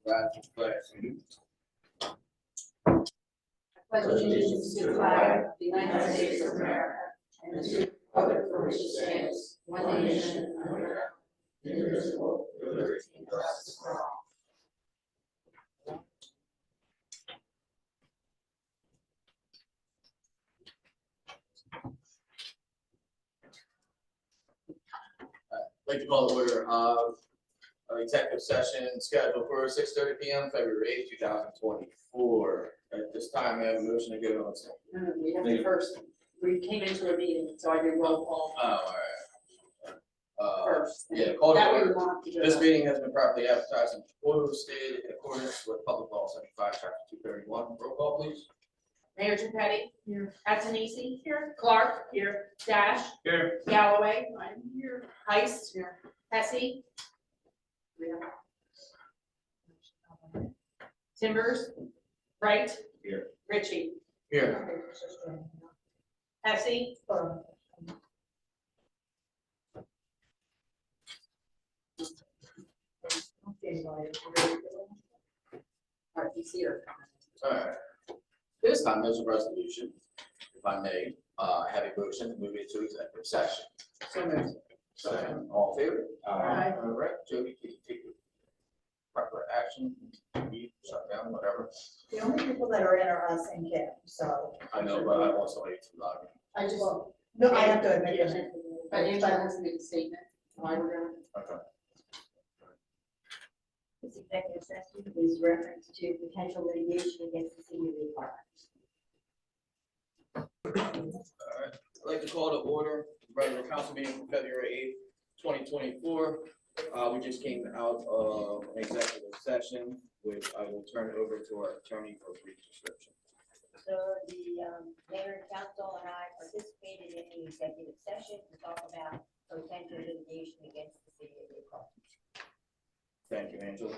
Rise to flag. Pledge allegiance to the flag of the United States of America and to the republic for which it stands, one nation, under God, indivisible, with liberty and justice for all. I'd like to call the order of executive session scheduled for 6:30 p.m. February 8th, 2024. At this time, I have a motion to go on second. We have to first, we came into a meeting, so I did roll call Oh, all right. first. Yeah, call to That way we order. want to do This that. meeting has been properly advertised and posted in accordance with Public Law 75, Chapter 231. Roll call, please. Mayor Petty. Here. Antonisi. Here. Clark. Here. Dash. Here. Galloway. I'm here. Heist. Here. Hesse. Timbers. Wright. Here. Ritchie. Here. Hesse. All right, he's here. All right. This time, there's a resolution, if I may, have a motion to move into executive session. So moved. Second, all in favor? Aye. All right, Jody, can you take the proper action, shut down, whatever? The only people that are in are us and Kim, so. I know, but I want somebody to log in. I just, No, I have to admit it. but Angela has to make a statement, why we're going. Okay. This executive session is reference to potential litigation against the city of Lee Park. All right, I'd like to call to order the regular council meeting for February 8th, 2024. We just came out of an executive session, which I will turn it over to our attorney for a brief description. So the mayor and council and I participated in the executive session to talk about potential litigation against the city of Lee Park. Thank you, Angela.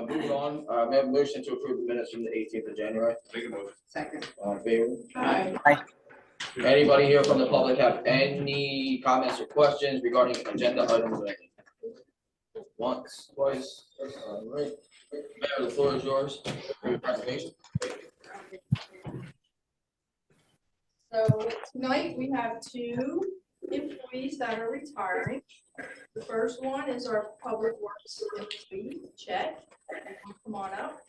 Moving on, may I have a motion to approve the minutes from the 18th of January? Take a motion. Second. All in favor? Aye. Anybody here from the public have any comments or questions regarding agenda items? Once, twice, all right. Mayor, the floor is yours for your presentation. So tonight we have two employees that are retiring. The first one is our public works employee, Chet. Come on up.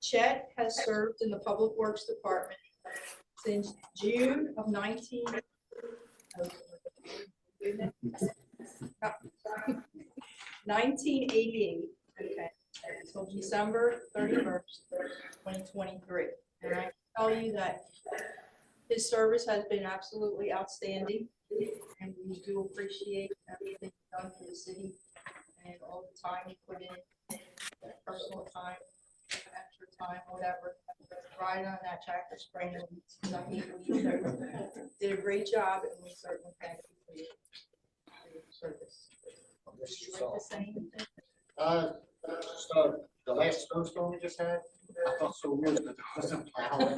Chet has served in the Public Works Department since June of 1988, okay, until December 31st, 2023. And I can tell you that his service has been absolutely outstanding, and we do appreciate everything done for the city and all the time he put in, personal time, extra time, whatever, riding on that tractor spraying weeds. So he did a great job, and we certainly thank you for your service. Would you like to say anything? Just the last snowstorm we just had, I felt so weird that it wasn't plowing.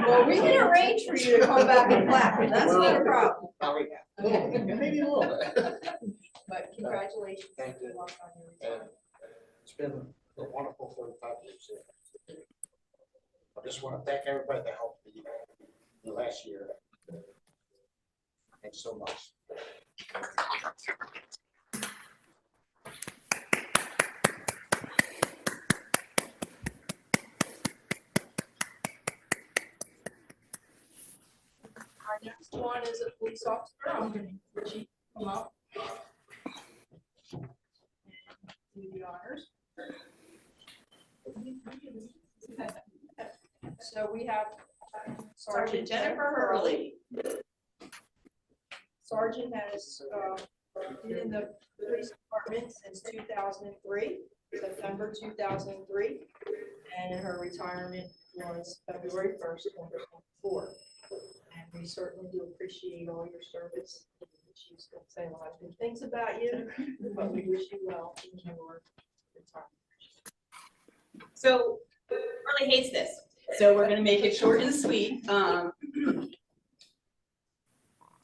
Well, we can arrange for you to come back and clap, and that's not a problem. Maybe a little bit. But congratulations. Thank you. Good luck on your And retirement. it's been a wonderful 45 years. I just want to thank everybody that helped me the last year. Thanks so much. Our next one is a police officer. I'm going to Chief come up. And do the honors. So we have Sergeant Jennifer Hurley. Sergeant has been in the police department since 2003, September 2003, and her retirement was February 1st, 2024. And we certainly do appreciate all your service. She's going to say a lot of good things about you, but we wish you well in your retirement. So Harley hates this, so we're gonna make it short and sweet.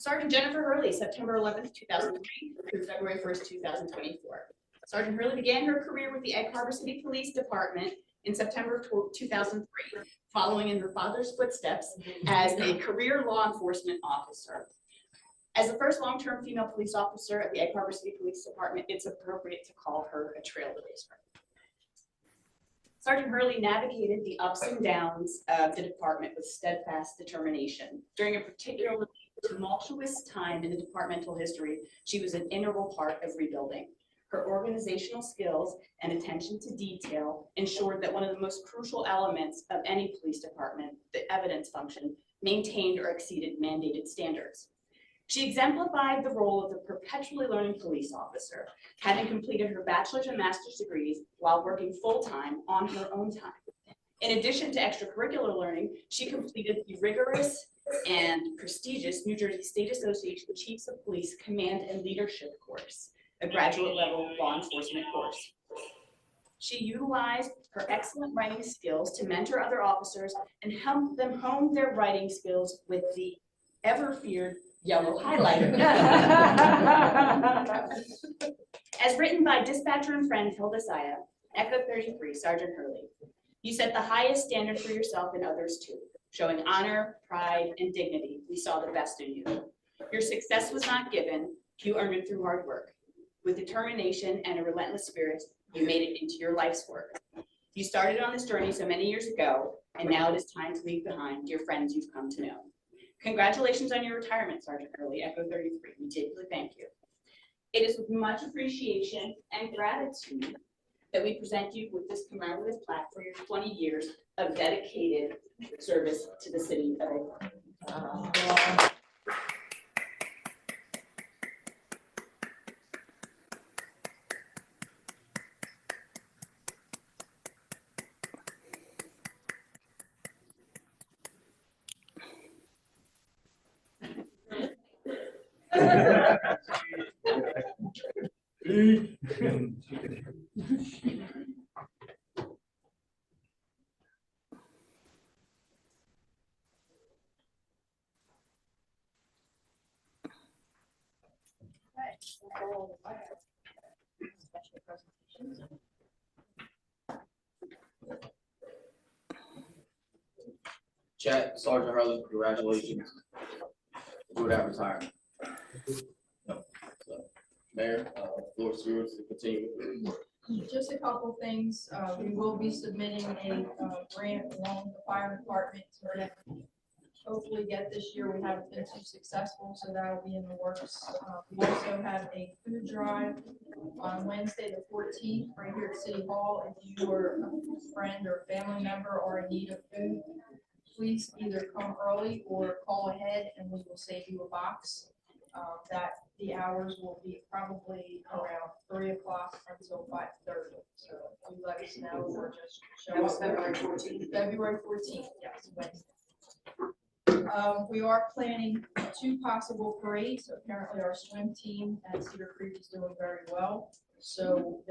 Sergeant Jennifer Hurley, September 11th, 2003 through February 1st, 2024. Sergeant Hurley began her career with the Egg Harbor City Police Department in September of 2003, following in her father's footsteps as a career law enforcement officer. As the first long-term female police officer at the Egg Harbor City Police Department, it's appropriate to call her a trailblazer. Sergeant Hurley navigated the ups and downs of the department with steadfast determination. During a particularly tumultuous time in the departmental history, she was an integral part of rebuilding. Her organizational skills and attention to detail ensured that one of the most crucial elements of any police department, the evidence function, maintained or exceeded mandated standards. She exemplified the role of the perpetually learning police officer, having completed her bachelor's and master's degrees while working full-time on her own time. In addition to extracurricular learning, she completed the rigorous and prestigious New Jersey State Association Chiefs of Police Command and Leadership course, a graduate level law enforcement course. She utilized her excellent writing skills to mentor other officers and help them hone their writing skills with the ever-feared yellow highlighter. As written by dispatcher and friend Hilda Saya, Echo 33, Sergeant Hurley, you set the highest standard for yourself and others too, showing honor, pride, and dignity. We saw the best in you. Your success was not given, you earned it through hard work. With determination and a relentless spirit, you made it into your life's work. You started on this journey so many years ago, and now it is time to leave behind dear friends you've come to know. Congratulations on your retirement, Sergeant Hurley, Echo 33. We deeply thank you. It is with much appreciation and gratitude that we present you with this commemorative plaque for your 20 years of dedicated service to the city of Egg Harbor. Special presentations. Chat, Sergeant Hurley, congratulations. Good at retirement. No. So, Mayor, floor is yours to continue with your report. Just a couple things. We will be submitting a grant along with the fire department to hopefully get this year. We haven't been too successful, so that'll be in the works. We also have a food drive on Wednesday, the 14th, right here at City Hall. If you or a friend or family member are in need of food, please either come early or call ahead and we will save you a box. That the hours will be probably around 3 o'clock until 5:30. So you let us know or just show up. February 14th. February 14th, yes, Wednesday. We are planning 2 possible parades. Apparently our swim team at Cedar Creek is doing very well. So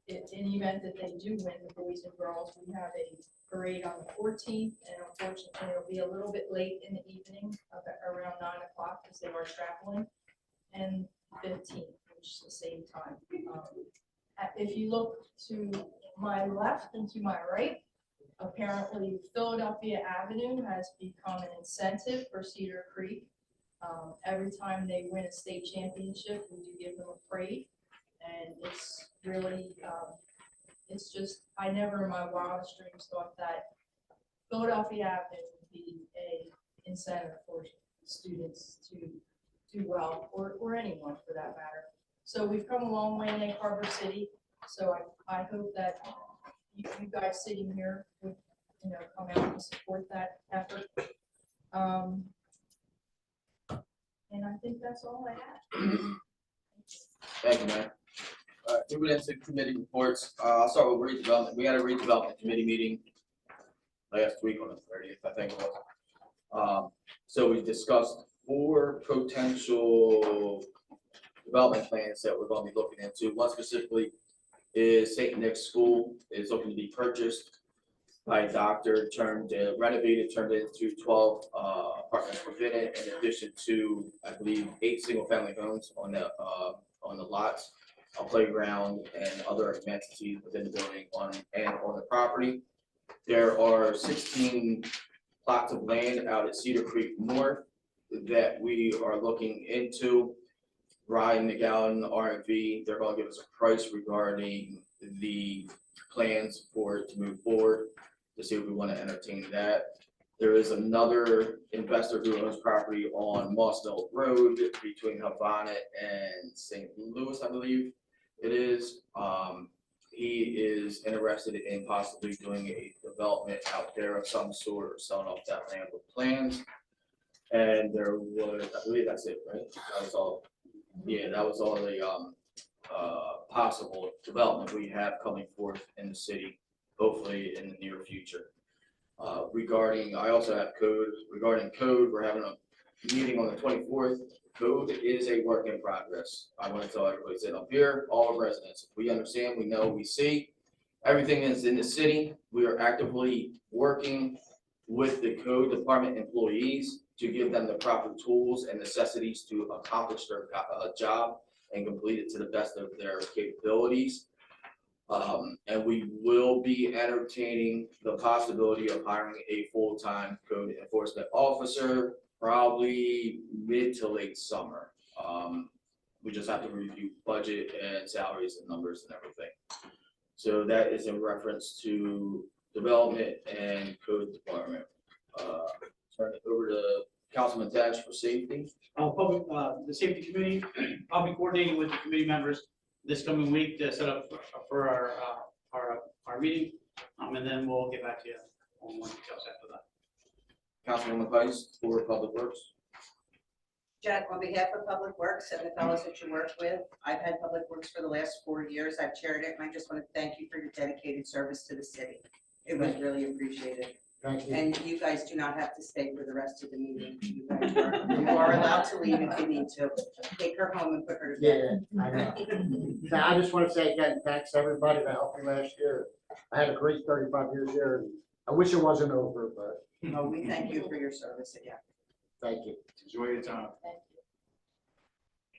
in the event that they do win, the boys and girls, we have a parade on the 14th, and unfortunately it'll be a little bit late in the evening, around 9 o'clock, because they are traveling, and 15th, which is the same time. If you look to my left and to my right, apparently Philadelphia Avenue has become an incentive for Cedar Creek. Every time they win a state championship, we do give them a parade, and it's really, it's just, I never in my wildest dreams thought that Philadelphia Avenue would be a incentive for students to do well, or anyone for that matter. So we've come a long way in Egg Harbor City, so I hope that you guys sitting here would, come out and support that effort. And I think that's all I have. Thank you, Mayor. Moving into committee reports, I'll start with redevelopment. We had a redevelopment committee meeting last week on the 30th, I think it was. So we discussed 4 potential development plans that we're going to be looking into. One specifically is St. Nick's School is looking to be purchased by a doctor, renovated, turned into 12 apartments within it, in addition to, I believe, 8 single-family homes on the lots, a playground, and other amenities within the building on the property. There are 16 plots of land out at Cedar Creek North that we are looking into. Ryan McGowan, RMV, they're gonna give us a price regarding the plans for it to move forward, to see if we wanna entertain that. There is another investor who owns property on Moss Mill Road between Havana and St. Louis, I believe it is. He is interested in possibly doing a development out there of some sort, or selling off that land with plans. And there was, I believe that's it, right? That was all. Yeah, that was all the possible development we have coming forth in the city, hopefully in the near future. I also have regarding code, we're having a meeting on the 24th. Code is a work in progress. I want to tell everybody sitting up here, all residents, we understand, we know, we see. Everything is in the city. We are actively working with the code department employees to give them the proper tools and necessities to accomplish their job and complete it to the best of their capabilities. And we will be entertaining the possibility of hiring a full-time code enforcement officer, probably mid to late summer. We just have to review budget and salaries and numbers and everything. So that is in reference to development and code department. Turn it over to Councilman Tash for safety. The safety committee, I'll be coordinating with the committee members this coming week to set up for our meeting. And then we'll get back to you on more details after that. Councilwoman Price for Public Works. Jack, on behalf of Public Works and the fellows that you work with, I've had Public Works for the last 4 years. I've chaired it, and I just want to thank you for your dedicated service to the city. It was really appreciated. Thank you. And you guys do not have to stay for the rest of the meeting. You guys are allowed to leave if you need to. Take her home and put her to bed. Yeah, I know. Now, I just want to say again, thanks to everybody that helped me last year. I had a great 35 years here, and I wish it wasn't over, but No, we thank you for your service again. thank you. Enjoy your time.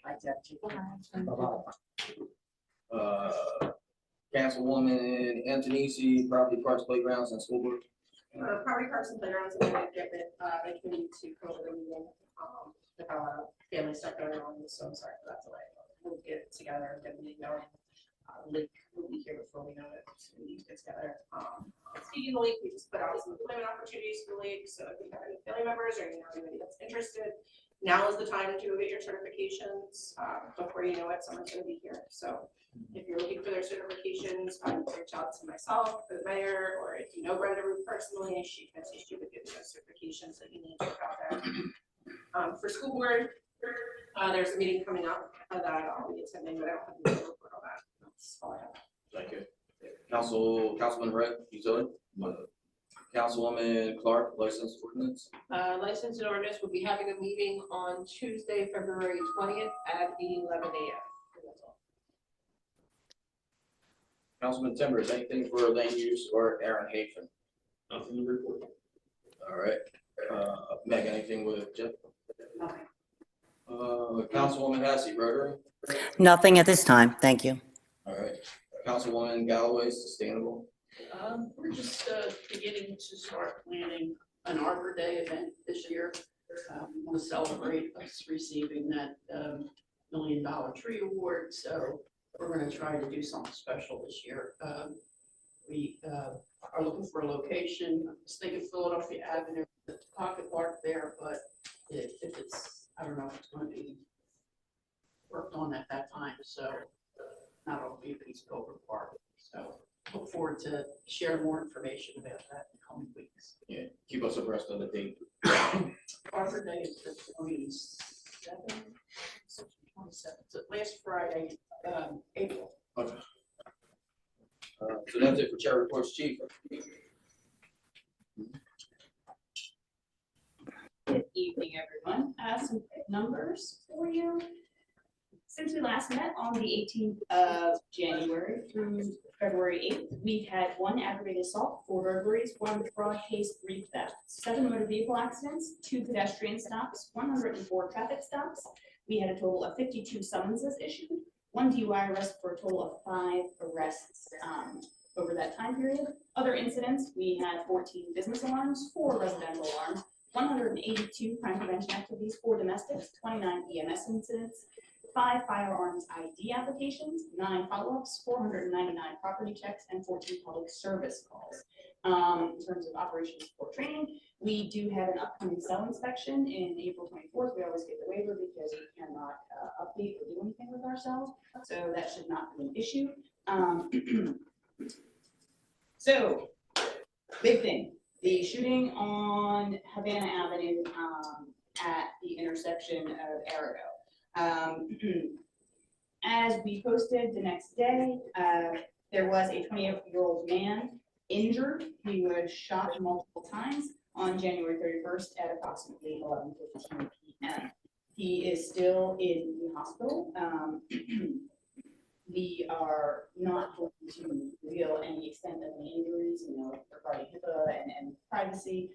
Bye, Deb. Bye-bye. Councilwoman Antonisi, Property Parks, Playgrounds, and School Board. Property parks and playgrounds, and then get it, I can need to go to the meeting, with our family stuff going on, so I'm sorry for that delay. We'll get it together and get the meeting going. Lake will be here before we know it, so we need to get together. Speaking of the lake, we just put out some employment opportunities for the lake, so if you have any family members or you know anybody that's interested, now is the time to go get your certifications, before you know it, someone's gonna be here, so. If you're looking for their certifications, reach out to myself, the mayor, or if you know Brenda Root personally, she can assist you with getting those certifications that you need to get out there. For school board, there's a meeting coming up that I'll be attending, but I don't have any report on that. That's all I have. Thank you. Councilman Red, utility. Councilwoman Clark, license ordinance. License and ordinance will be having a meeting on Tuesday, February 20th at 11 a.m. Councilman Timbers, anything for land use or Aaron Hafen? Nothing to report. All right. Meg, anything with Jeff? Councilwoman Hassey, Rotary. Nothing at this time, thank you. All right. Councilwoman Galloway, Sustainable. We're just beginning to start planning an Arbor Day event this year. We want to celebrate us receiving that $1 million tree award, so we're going to try to do something special this year. We are looking for a location. I was thinking Philadelphia Avenue, the pocket park there, but if it's, I don't know if it's going to be worked on at that time, so not all be East Cobra Park. So look forward to sharing more information about that in the coming weeks. Yeah, keep us abreast of the date. Arbor Day is the 27th, so last Friday, April. Okay. So that's it for chair reports, chief. Good evening, everyone. I have some numbers for you. Since we last met on the 18th of January through February 8th, we've had 1 aggravated assault, 4 burglaries, 1 fraud case, 3 thefts, 7 motor vehicle accidents, 2 pedestrian stops, 104 traffic stops. We had a total of 52 summonses issued, 1 DUI arrest for a total of 5 arrests over that time period. Other incidents, we had 14 business alarms, 4 residential alarms, 182 crime prevention activities, 4 domestics, 29 EMS incidents, 5 firearms ID applications, 9 follow-ups, 499 property checks, and 14 public service calls. In terms of operations support training, we do have an upcoming cell inspection in April 24th. We always get the waiver because we cannot update or do anything with our cells, so that should not be an issue. So, big thing, the shooting on Havana Avenue at the intersection of Arago. As we posted the next day, there was a 28-year-old man injured. He was shot multiple times on January 31st at approximately 11:15 p.m. He is still in the hospital. We are not going to reveal any extent of the injuries, regarding HIPAA and privacy.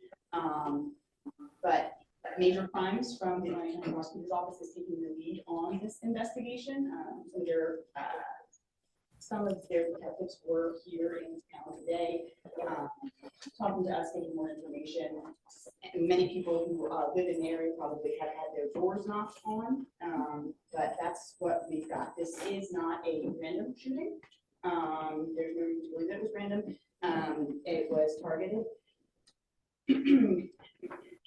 But major crimes from the Atlantic County Prosecutor's Office is taking the lead on this investigation. Some of their detectives were here in town today, talking to us, getting more information. And many people who live in the area probably have had their doors knocked on, but that's what we've got. This is not a random shooting. There's no reason to believe it was random. It was targeted.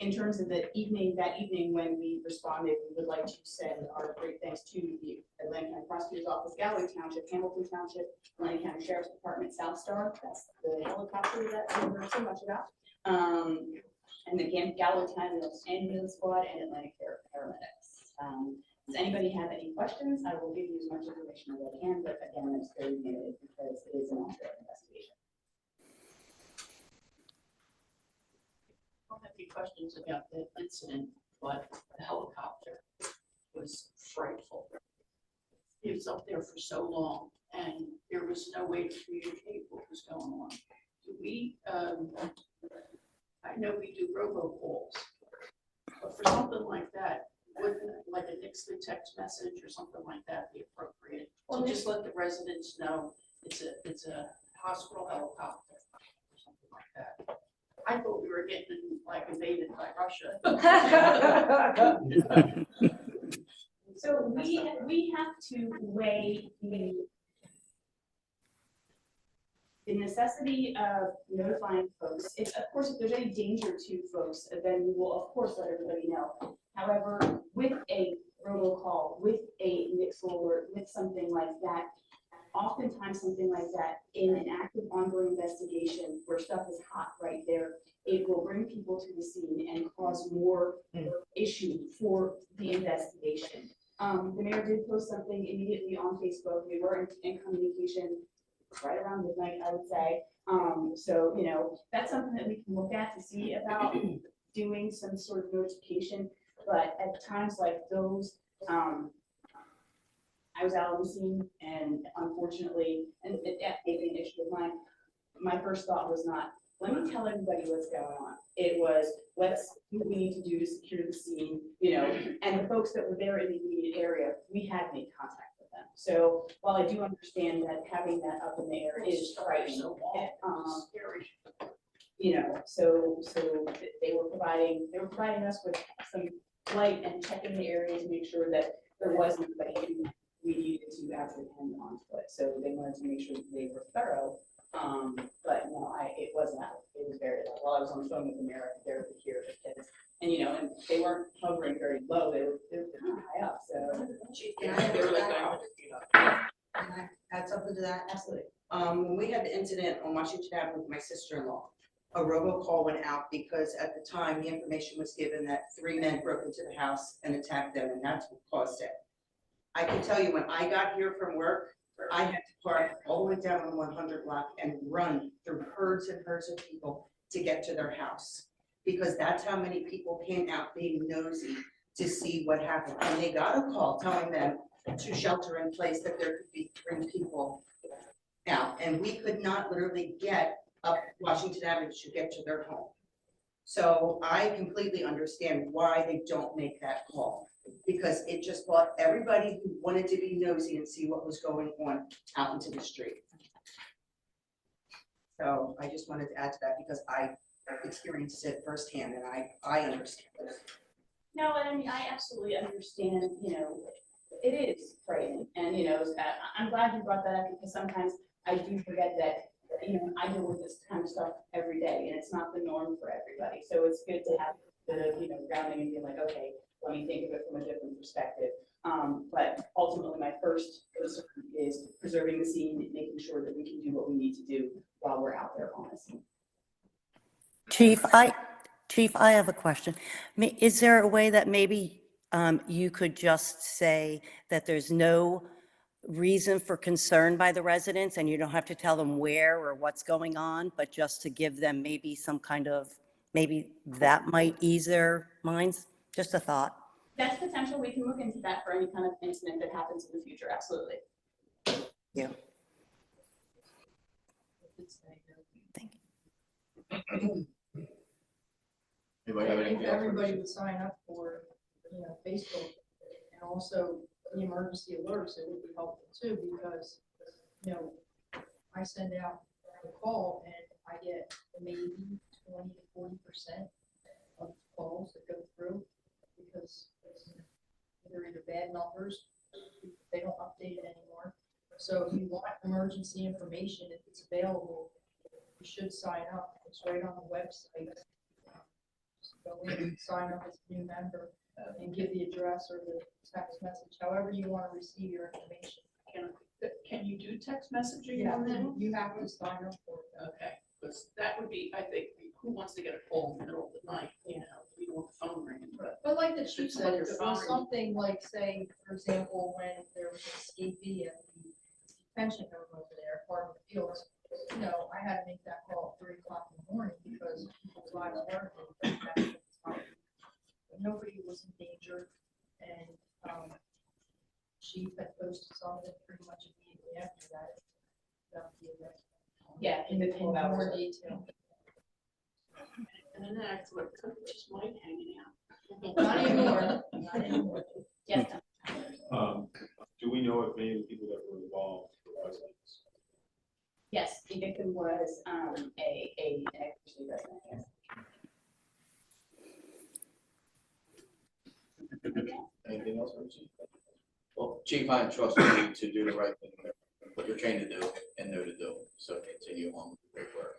In terms of that evening when we responded, we would like to send our great thanks to the Atlantic County Prosecutor's Office, Galloway Township, Hamilton Township, Atlantic County Sheriff's Department, South Star, that's the helicopter that we heard so much about, and the Galloway County Ambulance Squad and Atlantic Paramedics. Does anybody have any questions? I will give you as much information as I can, but again, it's very limited because it is an ongoing investigation. I don't have any questions about that incident, but the helicopter was frightful. It was up there for so long and there was no way to communicate what was going on. Do we, I know we do robocalls, but for something like that, wouldn't like a Nixon text message or something like that be appropriate? So just let the residents know it's a hospital helicopter or something like that. I thought we were getting like invaded by Russia. So we have to weigh the necessity of notifying folks. If, of course, if there's any danger to folks, then we will of course let everybody know. However, with a robocall, with a Nixle alert, with something like that, oftentimes something like that in an active ongoing investigation where stuff is hot right there, it will bring people to the scene and cause more issue for the investigation. The mayor did post something immediately on Facebook. We were in communication right around midnight, I would say. So, you know, that's something that we can look at to see about doing some sort of notification. But at times like those, I was out on the scene, and unfortunately, and that gave me an issue of mine. My first thought was not, let me tell everybody what's going on. It was, let's do what we need to do to secure the scene, you know, and the folks that were there in the immediate area, we had made contact with them. So while I do understand that having that up in the air is frightening, you know, so they were providing us with some light and checking the area to make sure that there wasn't anybody who we needed to apprehend on foot. So they wanted to make sure that they were thorough. But no, it wasn't that. It was very low. While I was on the phone with the mayor, they were here with kids. And you know, and they weren't hovering very low, they were kind of high up. So They were like 100 feet up. Can I add something to that? absolutely. When we had the incident on Washington Avenue with my sister-in-law, a robocall went out because at the time the information was given that 3 men broke into the house and attacked them, and that's what caused it. I can tell you, when I got here from work, I had to park all the way down on 100 block and run through herds and herds of people to get to their house, because that's how many people came out being nosy to see what happened. And they got a call telling them to shelter in place, that there could be 3 people out. And we could not literally get up Washington Avenue to get to their home. So I completely understand why they don't make that call, because it just brought everybody who wanted to be nosy and see what was going on out into the street. So I just wanted to add to that because I experienced it firsthand and I understand it. No, and I mean, I absolutely understand, it is frightening, and, I'm glad you brought that up, because sometimes I do forget that, I deal with this kind of stuff every day, and it's not the norm for everybody, so it's good to have the, grounding and be like, okay, let me think of it from a different perspective. But ultimately, my first concern is preserving the scene, making sure that we can do what we need to do while we're out there on the scene. Chief, I have a question. Is there a way that maybe you could just say that there's no reason for concern by the residents and you don't have to tell them where or what's going on, but just to give them maybe some kind of, maybe that might ease their minds? Just a thought. That's potential. We can look into that for any kind of incident that happens in the future. Absolutely. Yeah. Thank you. Anybody have I think anything else? everybody would sign up for, Facebook and also the emergency alerts. It would be helpful too, because, I send out a call and I get maybe 20 to 40% of calls that go through, because they're either bad numbers, they don't update it anymore. So if you want emergency information, if it's available, you should sign up. It's right on the website. Just go in and sign up as a new member and give the address or the text message, however you want to receive your information. Can you do text messaging on them? You have to sign up for it. Okay, because that would be, I think, who wants to get a call in the middle of the night, we don't want the phone ringing, but. But like the chief It's on said, your if it was phone. something like, say, for example, when there was an escapee at the detention home over there, Farm Fields, I had to make that call at 3 o'clock in the morning because people's lives were in danger. But nobody was in danger, and chief had posted something pretty much immediately after that. About the event. Yeah, in the In more detail. And then I thought, just Mike hanging out. Not anymore, not anymore. Yes. Do we know if any of the people that were involved were residents? Yes, the victim was an ex-city resident. Yes. Anything else, Chief? Well, Chief, I trust you to do the right thing, what you're trained to do and know to do, so continue on with the great work.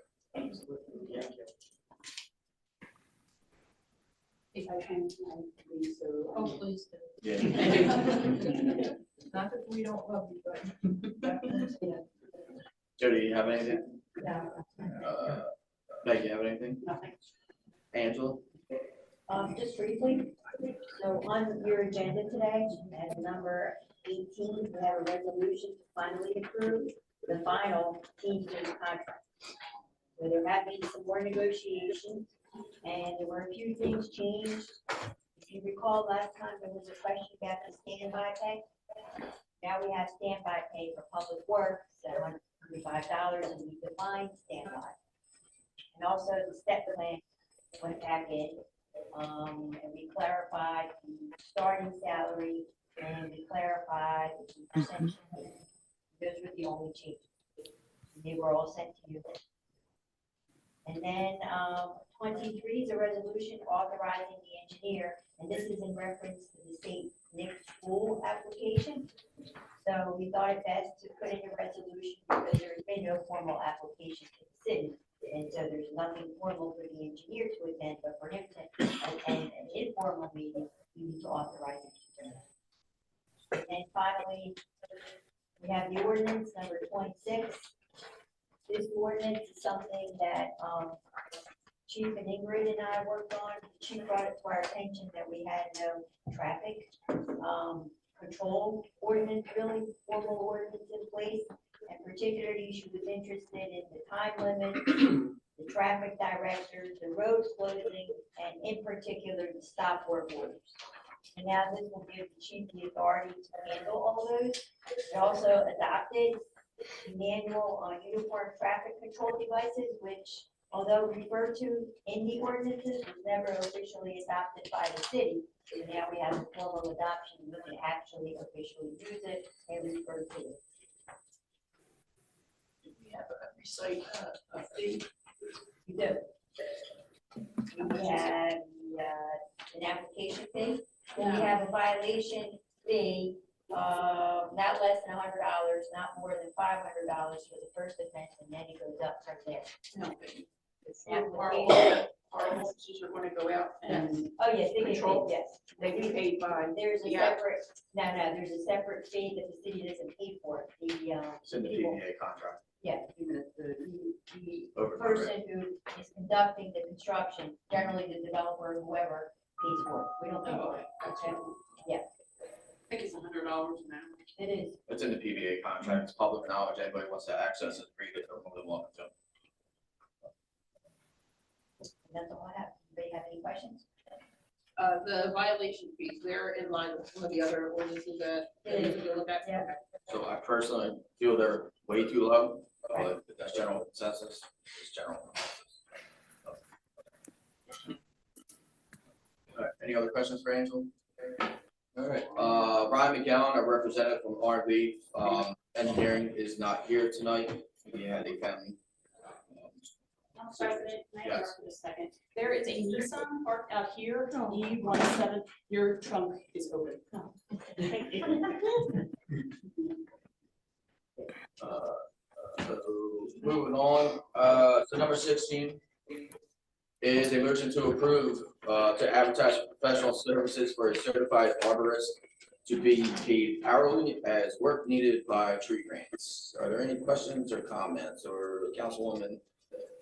If I can, please, so. Oh, please do. Yeah. Not that we don't love you, but. Jody, you have anything? No. Meg, you have anything? Nothing. Angela? Just briefly, so on your agenda today, at number 18, we have a resolution to finally approve the final Teamsters contract. So there have been some more negotiations, and there were a few things changed. If you recall, last time there was a question about the standby pay. Now we have standby pay for public works at $135, and we define standby. And also the step plan went back in. And we clarified the starting salary, and we clarified the percentage. Those were the only changes. They were all sent to you. And then 23 is a resolution authorizing the engineer, and this is in reference to the state Nick school application. So we thought it best to put in a resolution because there's been no formal application to the city. And so there's nothing formal for the engineer to attend, but for him to attend an informal meeting, we need to authorize him to do that. And finally, we have the ordinance number 26. This ordinance is something that Chief and Ingrid and I worked on. Chief brought it to our attention that we had no traffic control ordinance, really formal ordinance in place. And particularly, she was interested in the time limit, the traffic directors, the roads closing, and in particular, the stop work orders. And now this will give the chief the authority to handle all those. It also adopted the manual on uniform traffic control devices, which although referred to in the ordinances, was never officially adopted by the city. So now we have a formal adoption, we can actually officially use it and refer to it. We have every site a fee. We do. We have an application fee, then we have a violation fee, not less than $100, not more than $500 for the first offense, and then it goes up from there. No, It's Our application. officers are gonna go out and Oh, yes, they get Control. paid, yes. they get paid by, There's a Yeah. separate, no, there's a separate fee that the city doesn't pay for. It's in the PPA contract. Yeah, Over the and over. person who is conducting the construction, generally the developer, or whoever, pays for it. We don't pay for it. Okay? Yeah, I think it's $100 an hour. it is. It's in the PPA contract. It's public knowledge. Anybody wants to access it, read it, they're more than welcome to. And that's all I have. Anybody have any questions? The violation fees, they're in line with some of the other ordinances that we took a look at. Yeah. So I personally feel they're way too low. That's general consensus. It's general consensus. All right, any other questions for Angela? All right, Ryan McGowan, a representative from R&B Engineering, is not here tonight. He had a family. President, may I Yes. interrupt for a second? There is a Nissan parked out here, E17, your trunk is open. So moving on, so number 16 is a motion to approve, to advertise for professional services for a certified arborist to be paid hourly as work needed by tree grants. Are there any questions or comments, or Councilwoman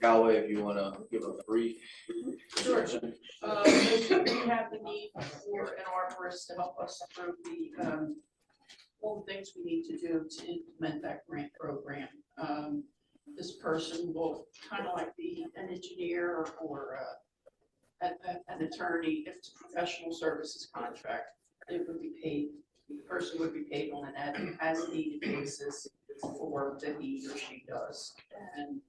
Galloway, if you want to give a brief description? We have the need for an arborist to help us through the, all the things we need to do to implement that grant program. This person will kind of like be an engineer or an attorney. If it's a professional services contract, it would be paid, the person would be paid on an as needed basis for work that he or she does. And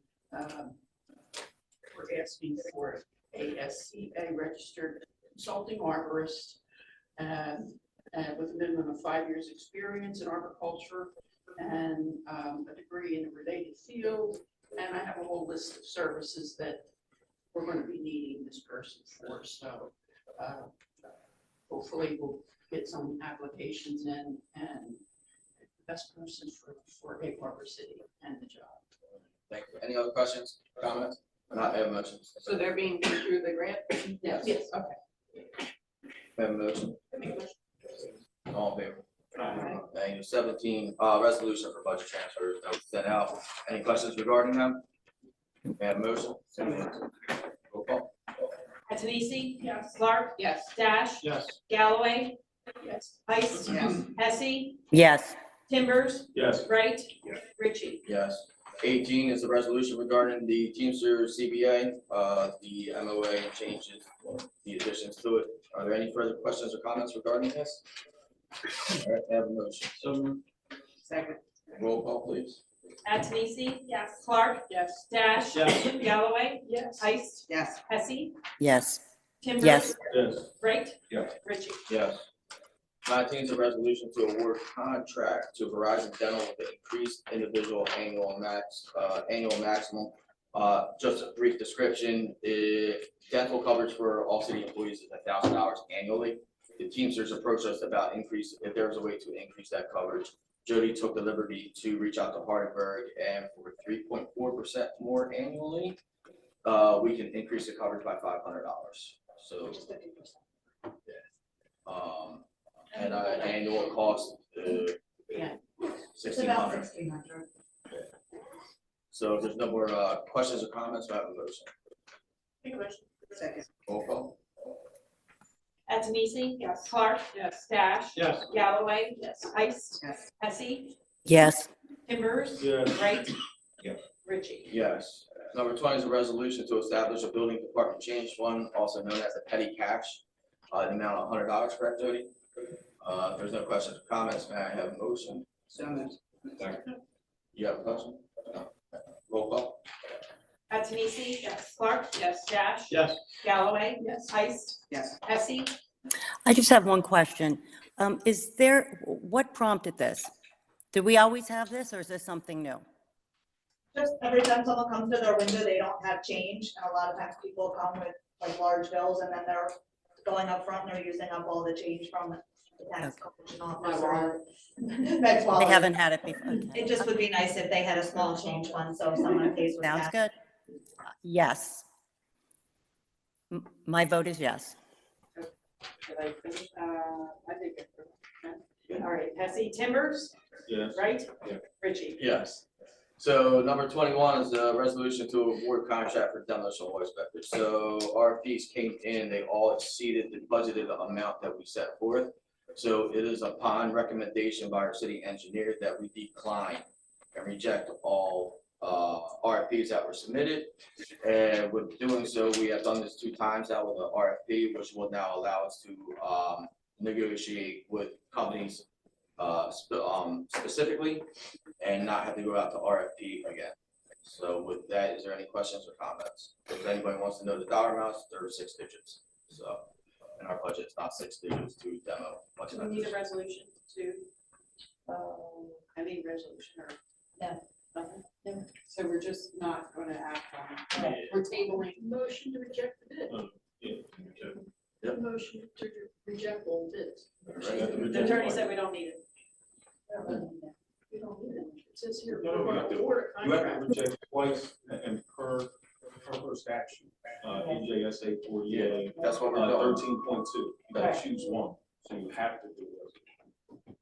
we're asking for a SCA registered consulting arborist with a minimum of 5 years experience in arboriculture and a degree in a related field. And I have a whole list of services that we're going to be needing this person for. So hopefully we'll get some applications in and the best person for Egg Harbor City and the job. Thank you. Any other questions, comments? Not have motions. So they're being paid through the grant? Yes. Yes, okay. Have a motion. All in favor? Thank you. 17, resolution for budget transfers that was sent out. Any questions regarding them? May I have a motion? Roll call. Antonisi? Yes. Clark? Yes. Dash? Yes. Galloway? Yes. Ice? Yes. Hesse? Yes, Timbers? Yes. Wright? Yes. Ritchie? Yes. 18 is the resolution regarding the Teamster CBA, the MOA changes, the additions to it. Are there any further questions or comments regarding this? All right, may I have a motion. So Second. Roll call, please. Antonisi? Yes. Clark? Yes. Dash? Yes. Galloway? Yes. Ice? Yes. Hesse? yes, Timbers? Yes. Yes. Wright? Yes. Ritchie? Yes. 19 is a resolution to award contract to Verizon Dental with the increased individual annual maximum. Just a brief description, dental coverage for all city employees is $1,000 annually. The Teamsters approached us about if there was a way to increase that coverage. Jody took the liberty to reach out to Hardenberg, and for 3.4% more annually, we can increase the coverage by $500. So. And annual cost, Yeah. $1,600. So if there's no more questions or comments, I have a motion. Make a motion. Second. Roll call. Antonisi? Yes. Clark? Yes. Dash? Yes. Galloway? Yes. Ice? Yes. Hesse? yes, Timbers? Yes. Wright? Yes. Ritchie? Yes. Number 20 is a resolution to establish a building department change fund, also known as a petty cash. the amount of $100, correct, Jody? If there's no questions or comments, may I have a motion? So moved. You have a question? No. Roll call? Antonisi? Yes. Clark? Yes. Dash? Yes. Galloway? Yes. Heist? Yes. Hesse? I just have one question. What prompted this? Did we always have this, or is this something new? Just every time someone comes to their window, they don't have change, and a lot of times people come with like large bills, and then they're going up front, and they're using up all the change from the tax collection officer. That's why. They haven't had it before. Okay. It just would be nice if they had a small change fund, so if someone pays with Sounds cash. good. Yes. My vote is yes. Did I finish? I think. All right, Hesse, Timbers, Yes. right? Yeah. Richie. Yes. So number 21 is a resolution to award contract for demolition of waste inspectors. So RFPs came in, they all exceeded the budgeted amount that we set forth. So it is upon recommendation by our city engineer that we decline and reject all RFPs that were submitted. And with doing so, we have done this 2 times now with an RFP, which will now allow us to negotiate with companies specifically and not have to go out to RFP again. So with that, is there any questions or comments? If anybody wants to know the dollar amounts, they're 6 digits. So in our budget, it's not 6 digits to demo. Much Do we need a resolution to, I need resolution or? No. Nothing? No. So we're just not gonna act on it. We're tabling. Motion to reject the bid. Yep. Motion to reject all bids. The attorney said we don't need it. We don't need it. It says here, No, we're you gonna have to- award a You have to contract. reject twice and per statute, NJSA 48, That's what we're doing. 13.2. You gotta choose one, so you have to do it.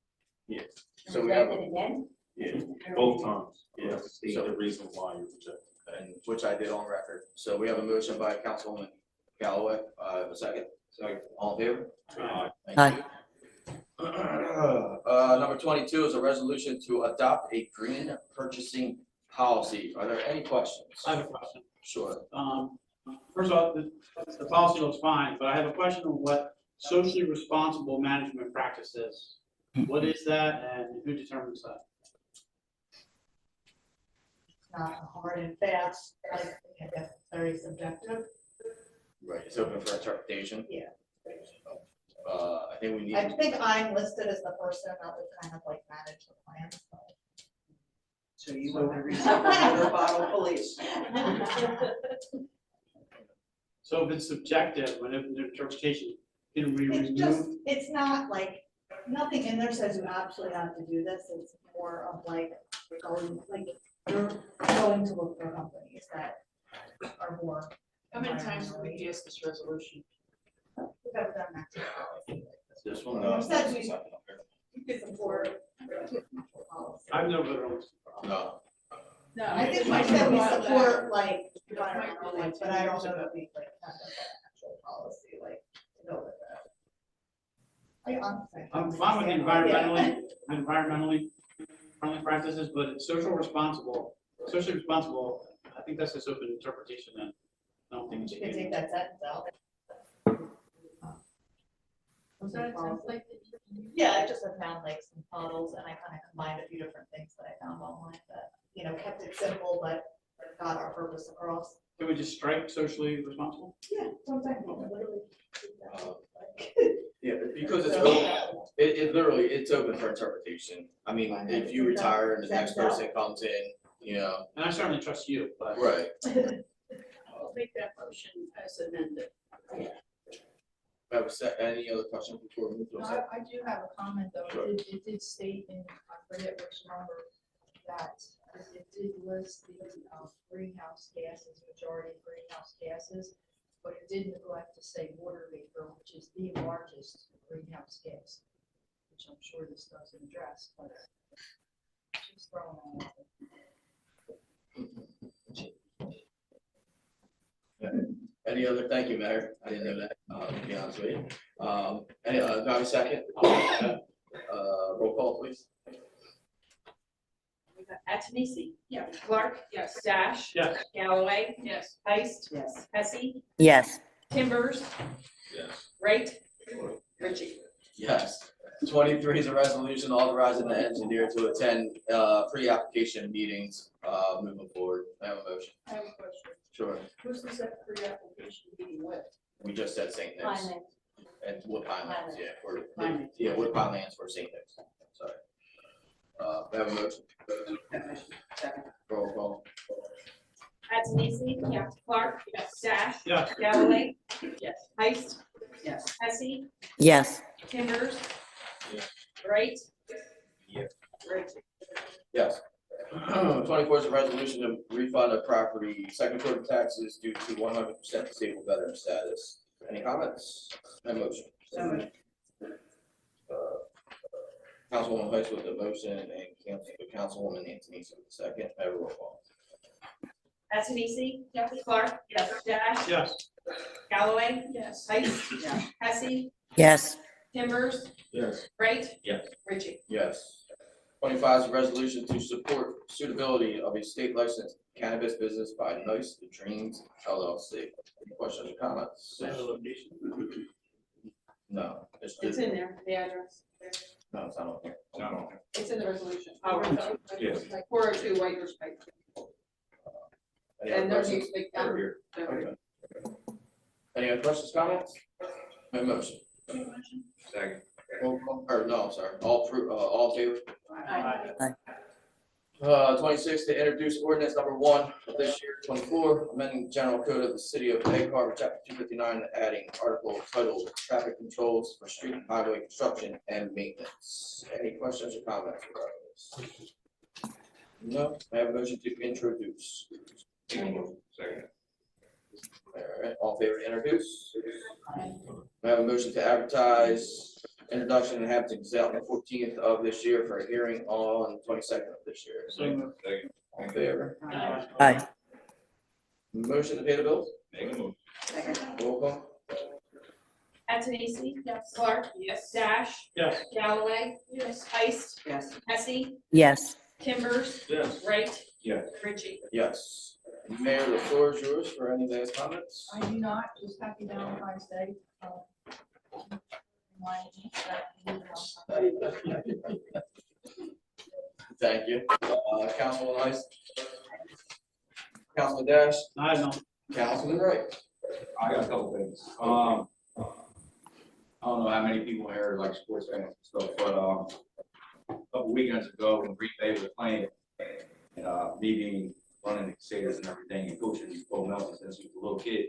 Yeah, So we have, Rejected again? yeah, both times. You Yeah. have to state So- the reason why you reject. and which I did on record. So we have a motion by Councilwoman Galloway. A second. Second. All in favor? Thank Aye. you. Number 22 is a resolution to adopt a green purchasing policy. Are there any questions? I have a question. Sure. First of all, the policy looks fine, but I have a question on what socially responsible management practice is. What is that and who determines that? Not hard and fast, like, I guess, very subjective. Right, it's open for interpretation. Yeah. I think we need. I think I'm listed as the person that would kind of like manage the plan, so. So you want to receive another bottle police? So if it's subjective, when it's an interpretation, can we It's just, remove? it's not like, nothing in there says you absolutely have to do this, it's more of like, you're going to look for companies that are more. How many times have we passed this resolution? We've ever done that. This one. You said you could support. I've never voted on. No. No. I think I said we support like, but I don't know that we like have an actual policy, like, to go with that. I honestly. I'm fine with the environmentally friendly practices, but it's socially responsible, I think that's just open interpretation then. I don't think it You should can be. take that sentence out. Was that a template that you- Yeah, I just have found like some models and I kind of combined a few different things that I found online that, you know, kept it simple, but got our purpose across. Can we just strike socially responsible? Yeah, sometimes you can literally. Yeah, because it's open, it literally, it's open for interpretation. I mean, if you retire and the next person comes in, you know, And I certainly trust you, but. right. I'll make that motion as amended. Any other questions before we move to? No, I do have a comment though. Sure. It did state in, I forget which number, that it did list the greenhouse gases, majority of greenhouse gases, but it did neglect to say water vapor, which is the largest greenhouse gas, which I'm sure this doesn't address, but just throwing that out there. Any other, thank you, Mayor. I didn't know that, to be honest with you. Do I have a second? Roll call, please. Antonisi? Yes. Clark? Yes. Dash? Yes. Galloway? Yes. Heist? Yes. Hesse? Yes. Timbers? Yes. Right? Richie. Yes. 23 is a resolution authorizing the engineer to attend pre-application meetings moving forward. I have a motion. I have a question. Sure. Who's this pre-application meeting with? We just said St. Nick's. Finally. And Wood Pine Lands, yeah, for, Pine. yeah, Wood Pine Lands for St. Nick's. Sorry. I have a motion. Second. Roll call. Antonisi? Yes. Clark? Yes. Dash? Yes. Galloway? Yes. Heist? Yes. Hesse? Yes. Timbers? Yes. Wright? Yes. Richie? Yes. 24 is a resolution to refund a property second quarter taxes due to 100% disabled veteran status. Any comments? And motion. So moved. Councilwoman Heiss with the motion and Councilwoman Antonisi with the second. Have a roll call. Antonisi? Yes. Clark? Yes. Dash? Yes. Galloway? Yes. Heist? Yes. Hesse? Yes. Timbers? Yes. Wright? Yes. Richie? Yes. 25 is a resolution to support suitability of a state licensed cannabis business by Nice Dreams LLC. Any questions or comments? No. It's in there, the address. No, it's not on here. No. It's in the resolution. Yes. Like 402 White Pike. Any other And there's questions? usually. Over here. Okay. Any other questions, comments? No motion. Second. Roll call, or no, I'm sorry, all in favor? Aye. 26 to introduce ordinance number 1 of this year, 24, amending general code of the city of Egg Harbor, chapter 259, adding article titled traffic controls for street and highway construction and maintenance. Any questions or comments regarding this? No, I have a motion to introduce. Second. All right, all in favor to introduce? I have a motion to advertise introduction and have to exempt on the 14th of this year for a hearing on the 22nd of this year. Second. All in favor? Aye. Motion to pay the bills? Make a move. Second. Roll call. Antonisi? Yes. Clark? Yes. Dash? Yes. Galloway? Yes. Heist? Yes. Hesse? Yes. Timbers? Yes. Wright? Yes. Richie? Yes. Mayor, the floor is yours for any last comments. I do not, just happy Valentine's Day. Thank you. Councilman Ice. Councilman Dash. I know. Councilman Wright. I got a couple things. I don't know how many people here are like sports fans and stuff, but a couple weekends ago when Green Bay was playing, me being running the Crusaders and everything and coaching Bo Melton since he was a little kid,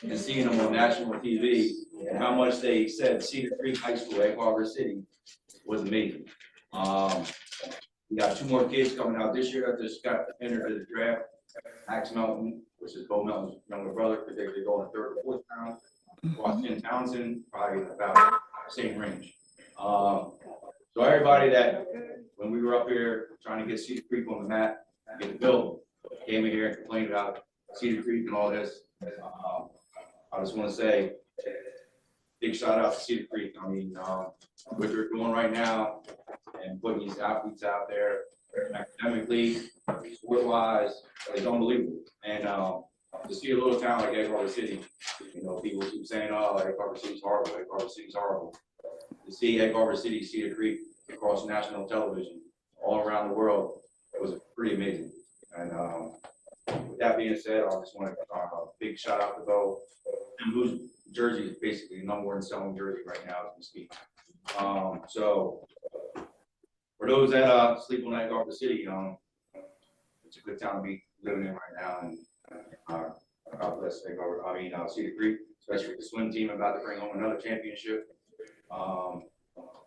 and seeing them on national TV and how much they said Cedar Creek High School, Egg Harbor City, was amazing. We got 2 more kids coming out this year that just got entered to the draft. Max Melton, which is Bo Melton's younger brother, predicted to go in the 3rd or 4th round. Washington Townsend, probably about the same range. So everybody that, when we were up here trying to get Cedar Creek on the map, get the building, came in here and complained about Cedar Creek and all this. I just want to say, big shout out to Cedar Creek. I mean, what they're doing right now and putting these athletes out there academically, sport-wise, is unbelievable. And to see a little town like Egg Harbor City, you know, people keep saying, oh, Egg Harbor City's horrible, Egg Harbor City's horrible. To see Egg Harbor City, Cedar Creek across national television all around the world, it was pretty amazing. And with that being said, I just want to a big shout out to Bo, whose jersey is basically the #1 selling jersey right now as we speak. So for those that sleep on Egg Harbor City, it's a good town to be living in right now, and God bless Egg Harbor. I mean Cedar Creek, especially with the swim team about to bring home another championship.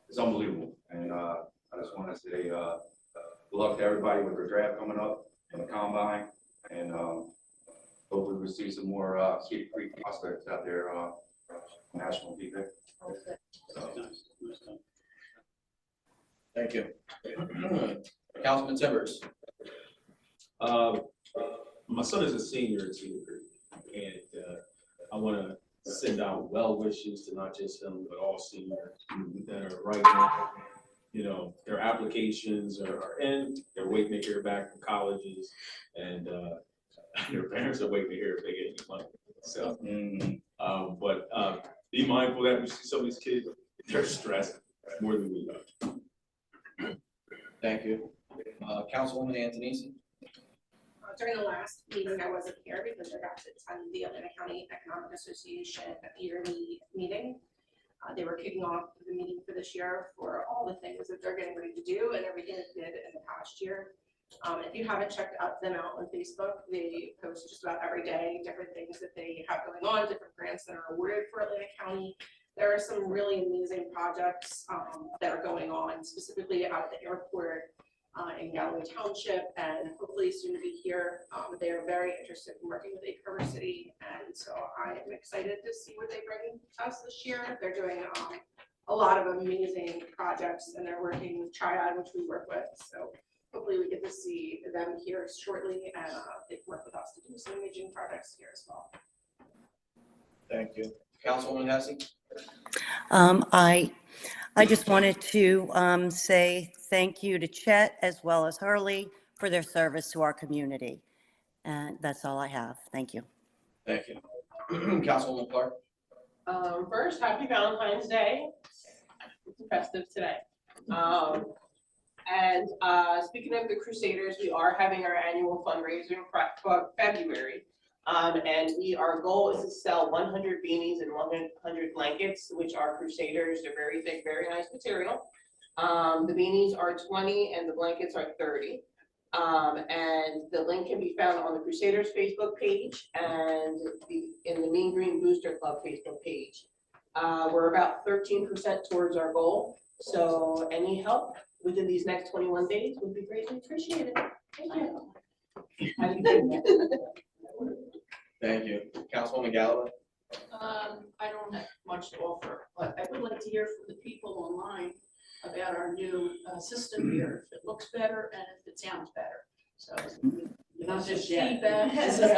It's unbelievable, and I just want to say good luck to everybody with their draft coming up and the combine, and hopefully we'll see some more Cedar Creek prospects out there national TV. Thank you. Councilman Timbers. My son is a senior at Cedar Creek, and I want to send out well wishes to not just him, but all seniors that are right now. You know, their applications are in, they're waiting to hear back from colleges, and their parents are waiting to hear if they get any money. So, be mindful that we see some of these kids, they're stressed more than we are. Thank you. Councilwoman Antonisi? During the last meeting, I wasn't here because I got to attend the Atlanta County Economic Association yearly meeting. They were kicking off the meeting for this year for all the things that they're getting ready to do and everything they did in the past year. If you haven't checked them out on Facebook, they post just about every day different things that they have going on, different grants that are awarded for Atlanta County. There are some really amazing projects that are going on, specifically out at the airport in Galloway Township, and hopefully soon to be here. They are very interested in working with Egg Harbor City, and so I am excited to see what they bring us this year. They're doing a lot of amazing projects, and they're working with Triad, which we work with. So hopefully we get to see them here shortly, and they can work with us to do some amazing projects here as well. Thank you. Councilwoman Hesse? I just wanted to say thank you to Chet as well as Hurley for their service to our community. And that's all I have. Thank you. Thank you. Councilwoman Clark? First, happy Valentine's Day. It's festive today. And speaking of the Crusaders, we are having our annual fundraiser in February. And our goal is to sell 100 beanies and 100 blankets, which are Crusaders. They're very thick, very nice material. The beanies are 20 and the blankets are 30. And the link can be found on the Crusaders Facebook page and in the Mean Green Booster Club Facebook page. We're about 13% towards our goal. So any help within these next 21 days would be greatly appreciated. Thank you. Thank you. Councilwoman Galloway? I don't have much to offer, but I would like to hear from the people online about our new system here, if it looks better and if it sounds better. So not just feedback. Yes. As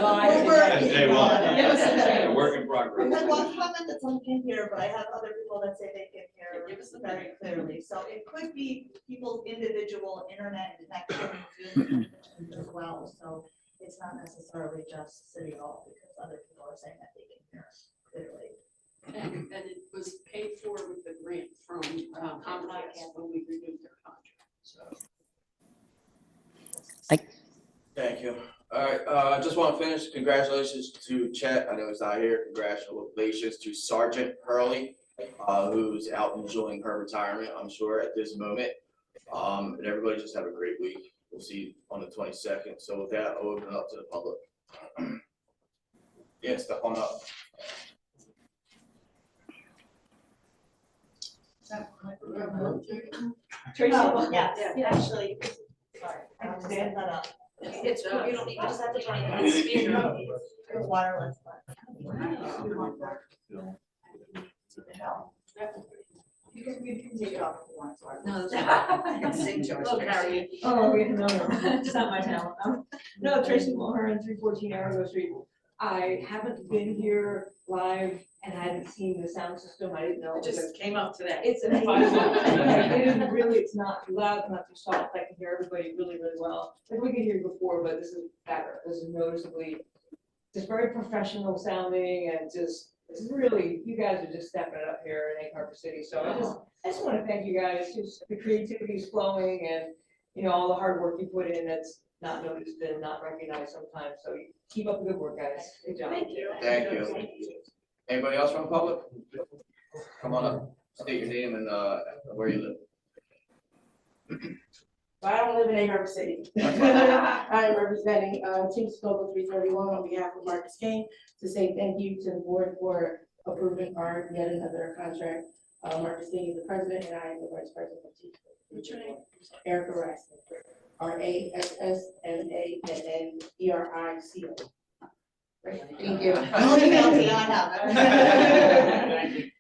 day one. Yes. A work in progress. I had one comment that someone can hear, but I have other people that say they can hear Give us the very clearly. So it could be people's individual internet connection as well. So it's not necessarily just City Hall, because other people are saying that they can hear clearly. And it was paid for with the grant from Comcast when we renewed their contract, so. Thank you. All right, I just want to finish. Congratulations to Chet. I know he's not here. Congratulations to Sergeant Hurley, who's out enjoying her retirement, I'm sure, at this moment. And everybody just have a great week. We'll see you on the 22nd. So with that, I'll open it up to the public. Yeah, step on up. Tracy, Oh, yes, yeah. actually, sorry, I don't stand that up. It's, you don't need, you just have to join the speaker. It's wireless. You can take it off if you want, sorry. No, I can sing to us. Look, Harry. Oh, no, it's not my talent. No, Tracy Mulhern, 314 Arago Street. I haven't been here live and I hadn't seen the sound system. I didn't know. It just came up today. It's amazing. It isn't really, it's not too loud, not too soft. I can hear everybody really, really well. Like we could hear before, but this is better. This is noticeably just very professional sounding and just, it's really, you guys are just stepping it up here in Egg Harbor City. So I just want to thank you guys. Just the creativity is flowing and, you know, all the hard work you put in that's not noticed and not recognized sometimes. So keep up the good work, guys. Good job. Thank you. Thank you. Anybody else from the public? Come on up, state your name and where you live. I don't live in Egg Harbor City. I am representing Team Scoville 331 on behalf of Marcus King to say thank you to the board for approving our yet another contract. Marcus King is the president and I am the vice president of Team Scoville. What's your name? Erica Rice. RASSMANNERICO. Thank you.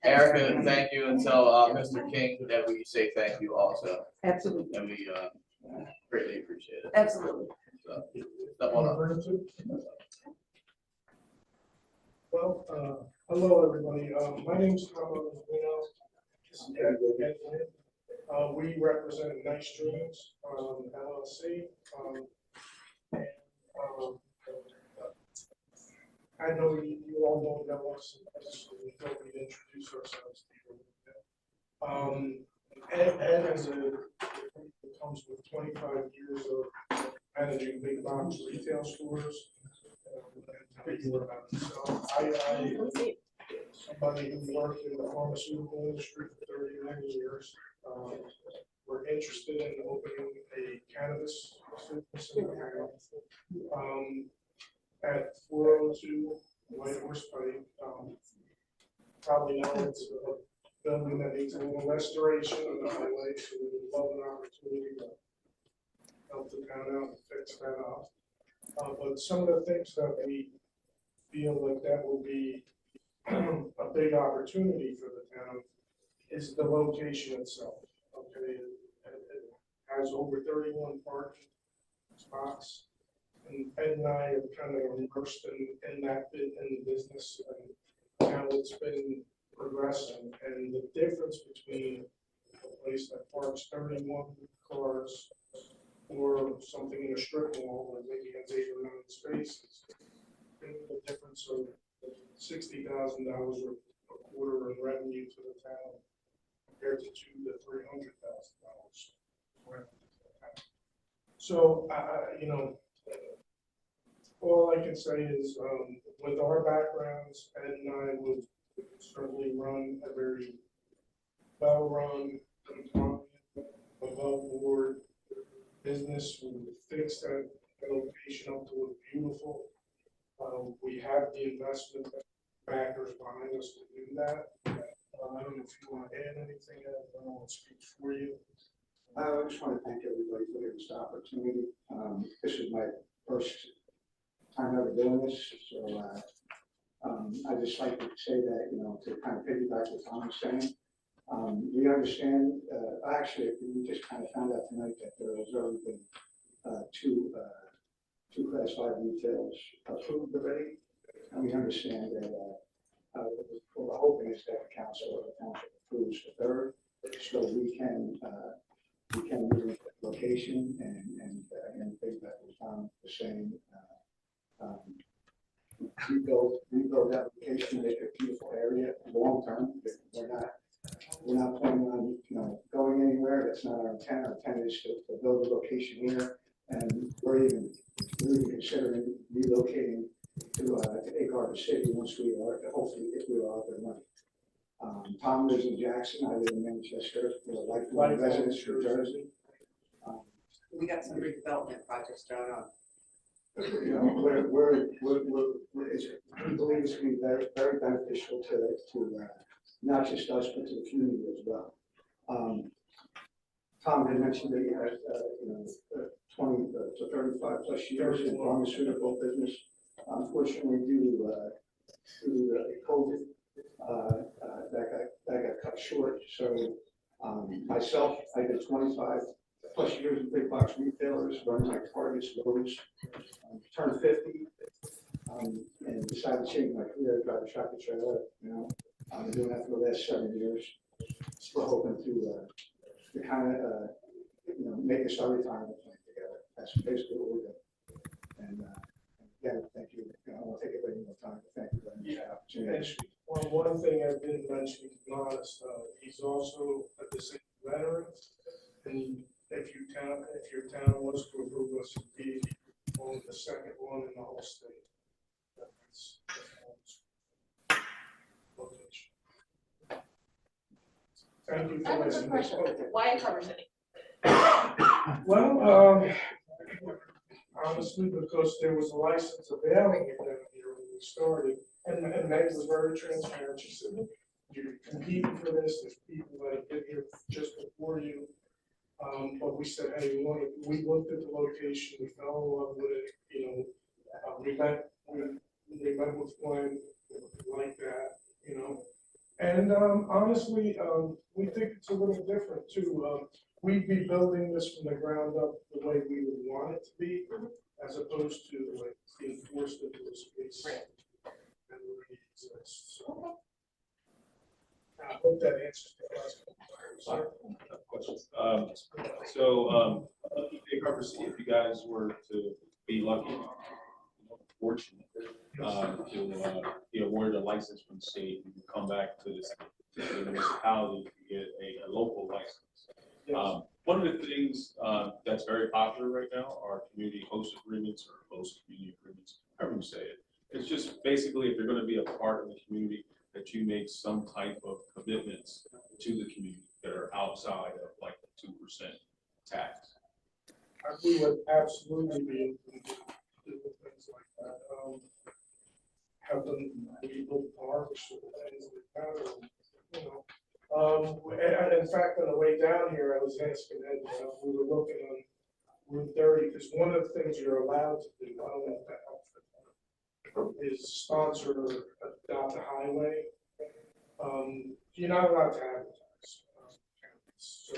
Erica, thank you. Until Mr. King, that we say thank you also. Absolutely. And we greatly appreciate it. Absolutely. So, step on up. Well, hello, everybody. My name is Tom Reno. We represent Nice Dreams LLC. I know you all don't know us, so we thought we'd introduce ourselves to you. Ed is comes with 25 years of managing big box retail stores. And tell you about himself. Somebody who worked in the pharmaceutical industry for 39 years. We're interested in opening a cannabis business in the town. At 402 White Horse Pike. Probably know it's a building that needs a little restoration on the highway, so we would love an opportunity to help the town out and fix that up. But some of the things that we feel like that will be a big opportunity for the town is the location itself. Okay, it has over 31 parking spots. And Ed and I are kind of immersed in that bit in the business and how it's been progressing. And the difference between a place that parks 31 cars or something in a strip mall where maybe has 8 or 9 spaces, the difference of $60,000 a quarter in revenue to the town compared to $200,000 to $300,000 revenue to the town. So, you know, all I can say is, with our backgrounds, Ed and I would certainly run a very well-run, compliant, above-board business. We would fix that location up to look beautiful. We have the investment backers behind us to do that. I don't know if you want to add anything, I don't want to speak for you. I just want to thank everybody for this opportunity. This is my first time ever doing this, so I just like to say that, you know, to kind of piggyback what Tom was saying, we understand, actually, we just kind of found out tonight that there has already been two Class 5 retails approved already, and we understand that what we're hoping is that the council or the township approves the third, so we can move the location and piggyback what Tom was saying. Rebuild that location, make a beautiful area long term. We're not planning on, you know, going anywhere. That's not our intent. Our intent is to build a location here, and we're even considering relocating to Egg Harbor City once we are, hopefully, if we are up and running. Tom lives in Jackson. I live in Manchester. We're lifelong residents from Jersey. We got some redevelopment projects going on. You know, we believe it's going to be very, very beneficial to not just us, but to the community as well. Tom had mentioned that he has, 20 to 35 plus years in pharmaceutical business. Unfortunately, due to COVID, that got cut short. So myself, I did 25 plus years in big box retailers, running like Targets, Lowe's, turned 50, and decided to change my career, drive a tractor trailer. You know, I've been doing that for the last 7 years. Still hoping to kind of, make a our retirement plan together. That's basically what we're doing. And again, thank you. I don't want to take up any more time, but thank you very much for the opportunity to speak. Well, one thing I didn't mention, to be honest, he's also a disabled veteran, and if your town was to approve us, it'd be only the second one in the whole state. That's location. Thank you I have for a quick listening. question. Why in Harbor City? Well, honestly, because there was a license availing it down here when we started, and Meg was very transparent. She said, "Look, you're competing for this. There's people that have been here just before you." But we said, hey, we looked at the location, we fell in love with it, we met with Glenn, like that, And honestly, we think it's a little different too. We'd be building this from the ground up the way we would want it to be, as opposed to like being forced into a space that already exists. So, I hope that answers the question. Sorry. Questions. Egg Harbor City, if you guys were to be lucky, fortunate, You'll be awarded a license from the state, you can come back to the municipality to get a local license. One of the things that's very popular right now are community host agreements or host community agreements, however you say it. It's just basically if you're going to be a part of the community, that you make some type of commitments to the community that are outside of like the 2% tax. We would absolutely be able to do things like that. Have them rebuild parks or things like that, or, you know. And in fact, on the way down here, I was asking Ed, we were looking on Route 30, because one of the things you're allowed to do, I don't know if that helps, is sponsor Adopt a Highway. You're not allowed to advertise. So,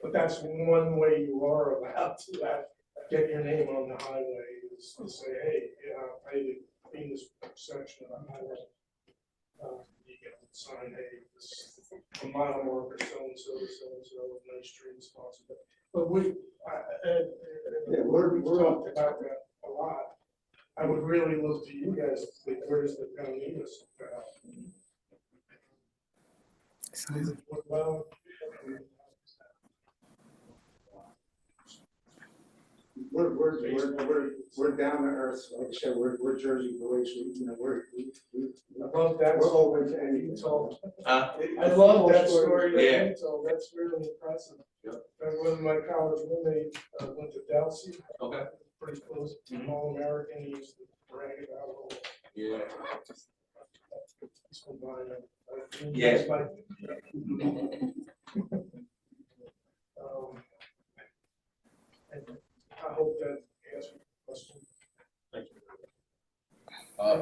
but that's one way you are allowed to get your name on the highway, is to say, hey, I paid in this section of the highway. You get a sign, hey, this a mile marker, so-and-so, nice street sponsored. But we've talked about that a lot. I would really look to you guys to think, where does the town need us? Well, we're down to earth, like I said, we're Jersey boys, I love that. We're open to any. I love that story Yeah. that you told, that's really impressive. And when my college roommate went to Delsey. Okay. Pretty close to All-American, he used to brag about it. Yeah. He's from Biden. Yeah. And I hope that answers your question. Thank you.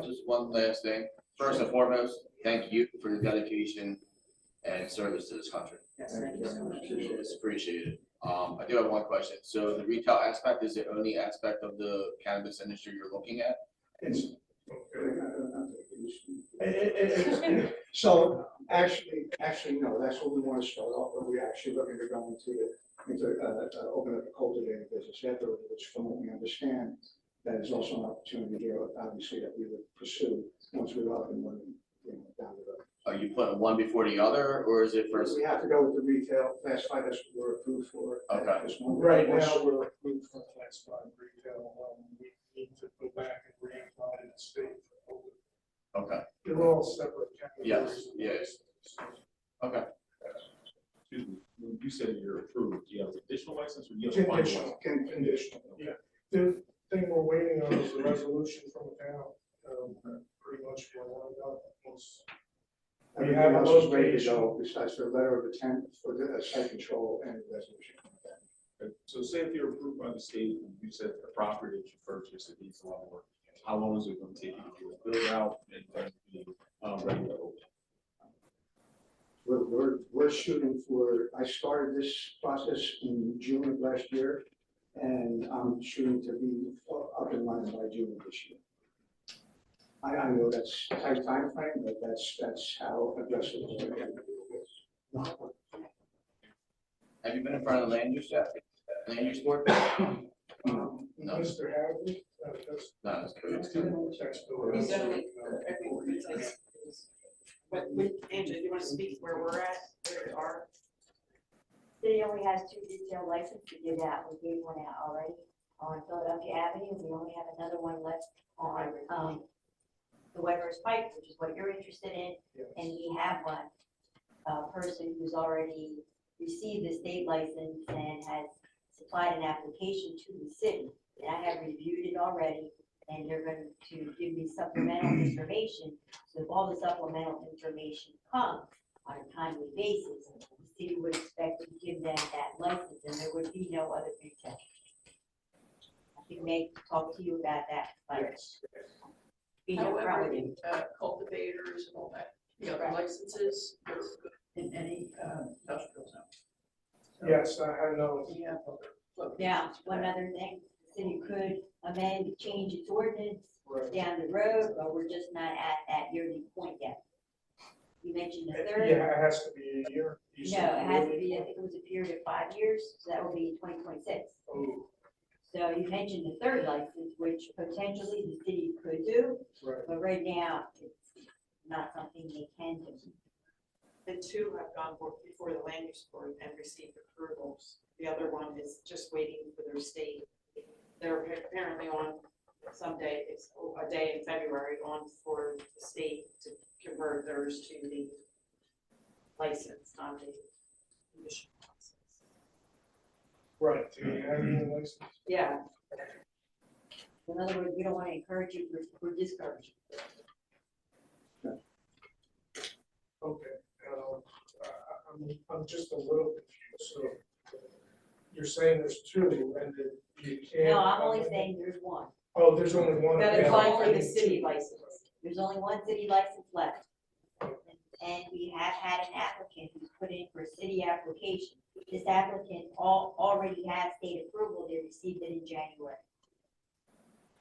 Just one last thing. First and foremost, thank you for your dedication and service to this country. Yes, thank you so much. It's appreciated. I do have one question. So the retail aspect is the only aspect of the cannabis industry you're looking at? So actually, no, that's what we want to start off, but we're actually looking to go into open up a cultivating business afterwards, which from what we understand, that is also an opportunity here, obviously, that we would pursue once we're up and running, down the road. Are you putting one before the other, or is it first? We have to go with the retail, class 5, that's what we're approved for. Okay. This moment. Right now, we're approved for class 5 retail. We need to go back and reapply to the state. Okay. They're all separate Yes, categories. Okay. Excuse me, when you said you're approved, do you have an additional license or do you have a final license? Conditional, yeah. The thing we're waiting on is the resolution from the town. Pretty much we're lined up. Everything else is ready to go, besides the letter of intent for the site control and resolution. So say if you're approved by the state, and you said the property that you purchased, it needs a lot of work, how long is it going to take you to build out and then be ready to open? We're shooting for, I started this process in June of last year, and I'm shooting to be up and running by June of this year. I know that's a tight time frame, but that's how aggressive it's going to be. Have you been in front of the land use yet? Land use board? No. Mr. Hadley, that's. No, that's correct. He's done it every week. But Angela, you want to speak where we're at, where we are? City only has 2 retail licenses to give out. We gave one out already on Philadelphia Avenue. We only have another one left on the Weber's Pike, which is what you're interested in. And we have one person who's already received the state license and has supplied an application to the city. And I have reviewed it already, and they're going to give me supplemental information. So if all the supplemental information comes on a timely basis, the city would expect to give them that license, and there would be no other retail. I think Meg talked to you about that, but However, cultivators and all that, the other licenses in any industrial zone. So, Yes, I know. yeah. now, one other thing, the city could amend, change its ordinance Right. down the road, but we're just not at that yearly point yet. You mentioned the third. Yeah, it has to be a year. You No, said it has to yearly? be, I think it was a period of 5 years, so that will be 2026. Oh, So you mentioned the third license, which potentially the city could do, Right. but right now, it's not something they can do. The two have gone before the land use board and received approvals. The other one is just waiting for their state. They're apparently on someday, it's a day in February, on for the state to convert theirs to the license, not the conditional license. Right, to the annual license. Yeah, In other words, we don't want to encourage you, we're discouraging. Okay, I'm just a little confused, so you're saying there's two, and that you can't. No, I'm only saying there's one. Oh, there's only one. that okay. applied for the city license. There's only one city license left. And we have had an applicant who's put in for a city application. This applicant already has state approval, they received it in January.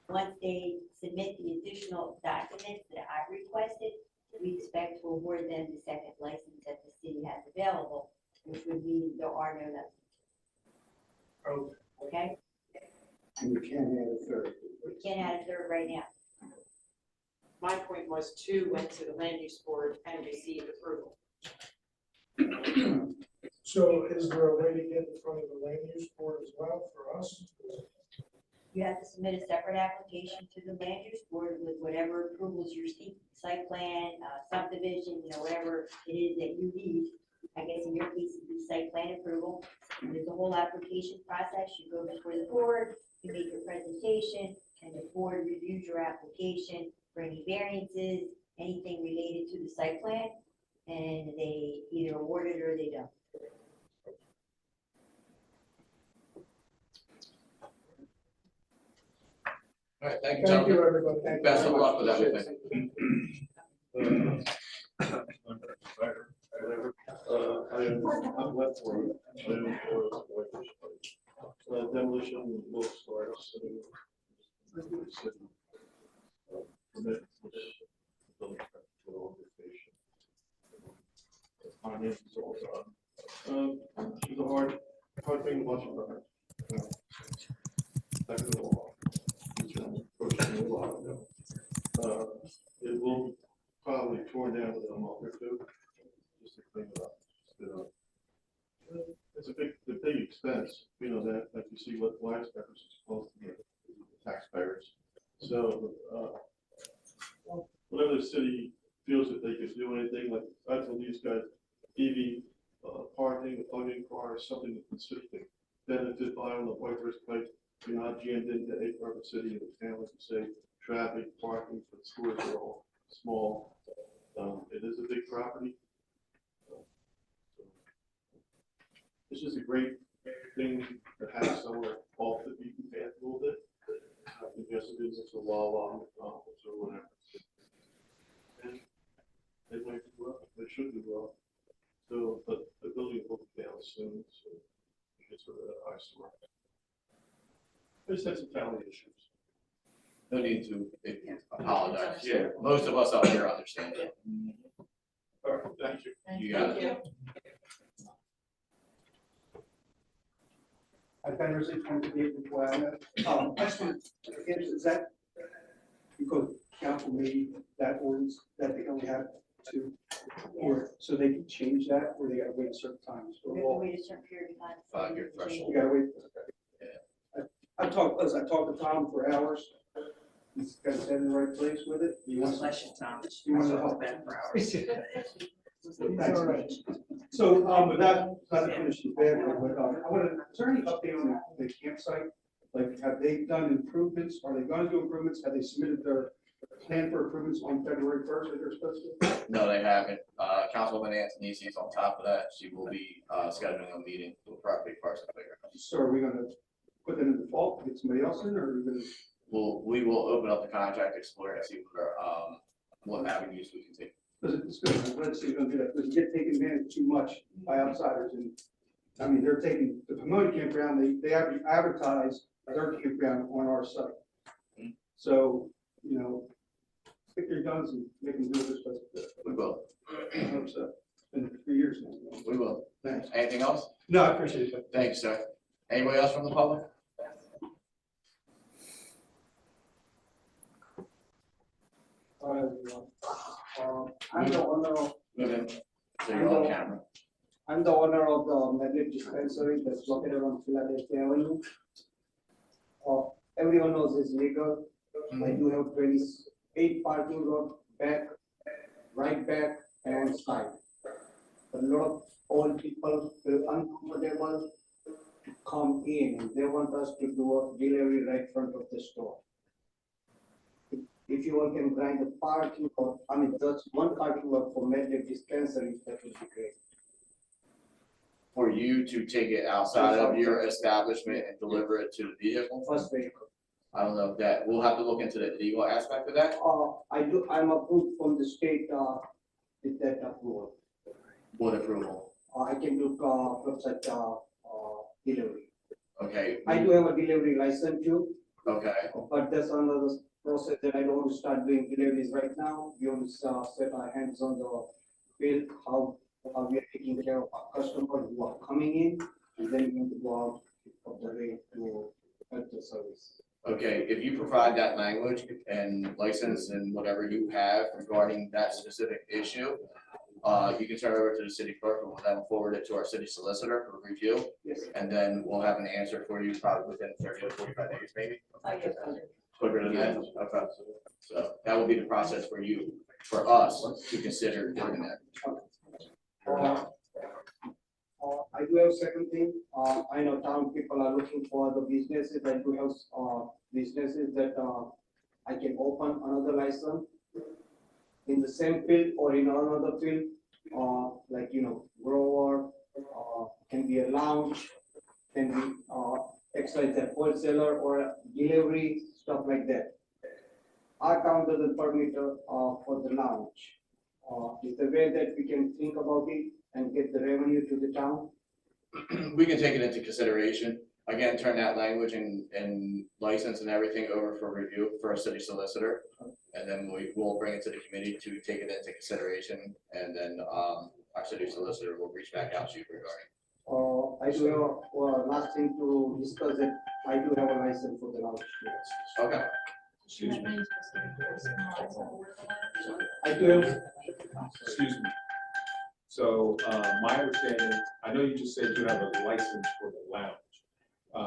Once they submit the additional documents that I requested, we expect to award them the second license that the city has available, which would mean there are no licenses. Okay? And you can't add a third. We can't add a third right now. My point was two went to the land use board and received approval. So is there a way to get in front of the land use board as well for us? You have to submit a separate application to the land use board with whatever approvals you're seeking, site plan, subdivision, whatever it is that you need. I guess in your case, it'd be site plan approval. There's a whole application process. You go before the board, you make your presentation, and the board reviews your application for any variances, anything related to the site plan, and they either award it or they don't. All right, thank you, Thank you, gentlemen. everybody. Thank you Best very of luck much. with everything. I'm left for it. Demolition will start soon. Permit, which building permit for location. Finance is all done. It's a hard thing to watch about. Technical law. Approaching a lot of them. It will be probably torn down within a month or two, just to clean it up. It's a big expense, that, like you see what Blacksburg is supposed to get taxpayers. So, whatever the city feels that they could do anything, like I told these guys, EV parking, plugging cars, something that the city can benefit by on the Whitehurst Pike. You're not jammed into a part of the city and the town, like you say, traffic, parking for the stores are all small. It is a big property. This is a great thing to have somewhere off the beaten path a little bit. I think yes, it is, it's a Wawa, McDonald's or whatever. And they might do well, they should do well. So, but the building will be down soon, so it's sort of an eyesore. I just had some family issues. No need to apologize. Yeah, most of us out here understand it. All right, thank you. You got it. I've been receiving the before. I just want to, is that because council made that ordinance that they only have two? Or so they can change that, or they gotta wait a certain time? We have to wait a certain period of time. 5-year threshold. You gotta wait. I talked to Tom for hours. He's got his head in the right place with it. You want to help that for hours. That's all right. So, without finishing bad, but I want to, is there any update on the campsite? Like, have they done improvements? Are they going to do improvements? Have they submitted their plan for improvements on February 1st that they're supposed to? No, they haven't. Councilwoman Antonisi is on top of that. She will be scheduling a meeting with property parts and figure. So are we going to put them in default, get somebody else in, or are we going to? We will open up the contract, explore and see what avenues we can take. It's good. I'm glad to see you're going to do that. Because you get taken advantage too much by outsiders. And I mean, they're taking the Pomona campground, they advertise their campground on our site. So, stick your guns and make them do what they're supposed to do. We will. I hope so. Been 3 years now. We will. Thanks. Anything else? No, I appreciate it. Thanks, sir. Anybody else from the public? Hi, everyone. I'm the owner of, Move in, so you're on camera. I'm the owner of the Medley Dispensary that's located on Philadelphia Avenue. Everyone knows it's legal. I do have 28 parking lot back, right back and side. A lot of old people feel uncomfortable to come in and they want us to do a delivery right front of the store. If you all can grant a parking lot, I mean, just one parking lot for Medley Dispensary, that would be great. For you to take it outside of your establishment and deliver it to the vehicle? First vehicle. I don't know if that, we'll have to look into the legal aspect of that. I'm approved from the state, with that approval. What approval? I can do, website, delivery. Okay. I do have a delivery license too, Okay, but that's another process that I don't want to start doing deliveries right now. We want to set our hands on the field, how we are taking care of our customers who are coming in, and then we want to go out of the way to help the service. okay, if you provide that language and license and whatever you have regarding that specific issue, you can turn it over to the city clerk and we'll then forward it to our city solicitor for review. Yes. And then we'll have an answer for you probably within 30 to 45 days, maybe. Quicker than that, okay. So that will be the process for you, for us to consider doing that. I do have second thing, I know town people are looking for the businesses, I do have, businesses that, I can open another license in the same field or in another field, like, grower, can be a lounge, can be, XYZ wholesaler or delivery, stuff like that. Our town doesn't permit, for the lounge. Is the way that we can think about it and get the revenue to the town? We can take it into consideration. Again, turn that language and license and everything over for review for a city solicitor. And then we'll bring it to the committee to take it into consideration. And then, our city solicitor will reach back out to you regarding. I do have, last thing to discuss that I do have a license for the lounge. Okay. Excuse me. I do have, Excuse me. So, my understanding, I know you just said you have a license for the lounge.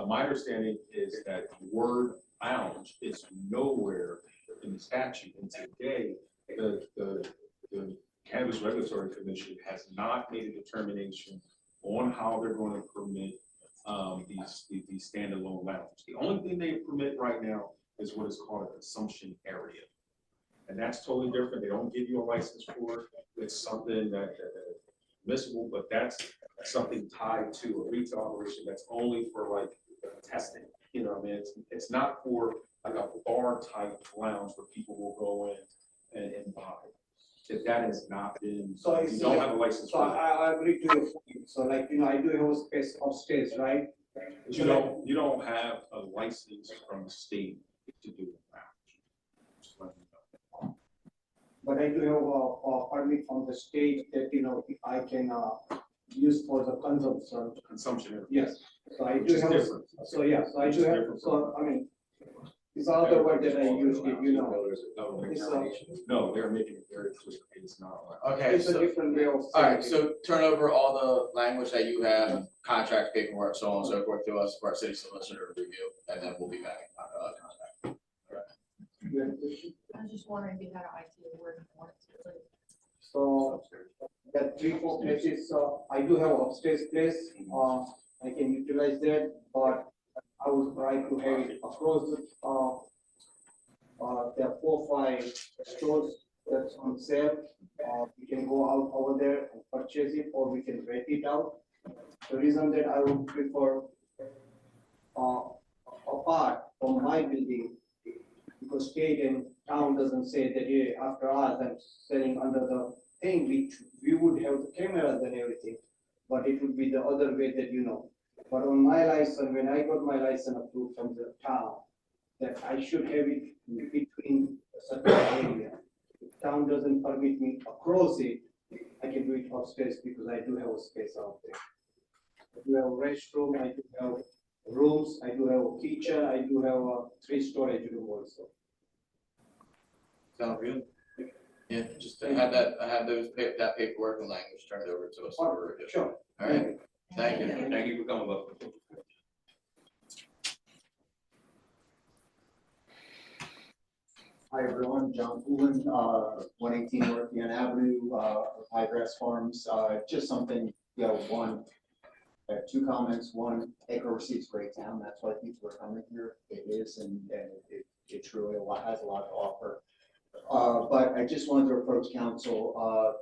My understanding is that the word lounge is nowhere in the statute. And today, the Cannabis Regulatory Commission has not made a determination on how they're going to permit these standalone lounges. The only thing they permit right now is what is called a consumption area. And that's totally different. They don't give you a license for it. It's something that admissible, but that's something tied to a retail operation that's only for like testing. You know what I mean? It's not for like a bar type lounge where people will go in and buy. That has not been, so you don't have a license so for that. I agree to your point. So like, I do have a space upstairs, right? But you don't have a license from the state to do a lounge. But I do have a permit from the state that, if I can, use for the consumption. Consumption area. Yes, so I Which do is have, different. so yeah, so I Which do is have, different. so, I mean, it's another word that I used, No, they're making it very clear, it's not. Okay, it's a so, different way of. all right, so turn over all the language that you have, contract paperwork, so on and so forth to us for our city solicitor to review, and then we'll be back in contact. I was just wondering if you had an idea where you wanted to live. So that 3-4 places, I do have upstairs place, I can utilize that, but I would try to have it across the, there are 4 or 5 stores that's on sale. We can go out over there and purchase it, or we can rent it out. The reason that I would prefer apart from my building, because state and town doesn't say that, hey, after us, I'm selling under the thing, we would have the cameras and everything, but it would be the other way that, But on my license, when I got my license approved from the town, that I should have it between a certain area. If town doesn't permit me across it, I can do it upstairs because I do have a space out there. I do have a restroom, I do have rooms, I do have a kitchen, I do have a 3 storage room also. Sound good? Yeah, just to have that, I have that paperwork and language turned over to us. for review. Sure. All right, thank you. Thank you for coming, Buck. Hi, everyone. John Poulin, 118 North Vienna Avenue, High Grass Farms. Just something, I have two comments. One, Acre Receipt's a great town. That's why people are coming here. It is, and it truly has a lot to offer. But I just wanted to approach council.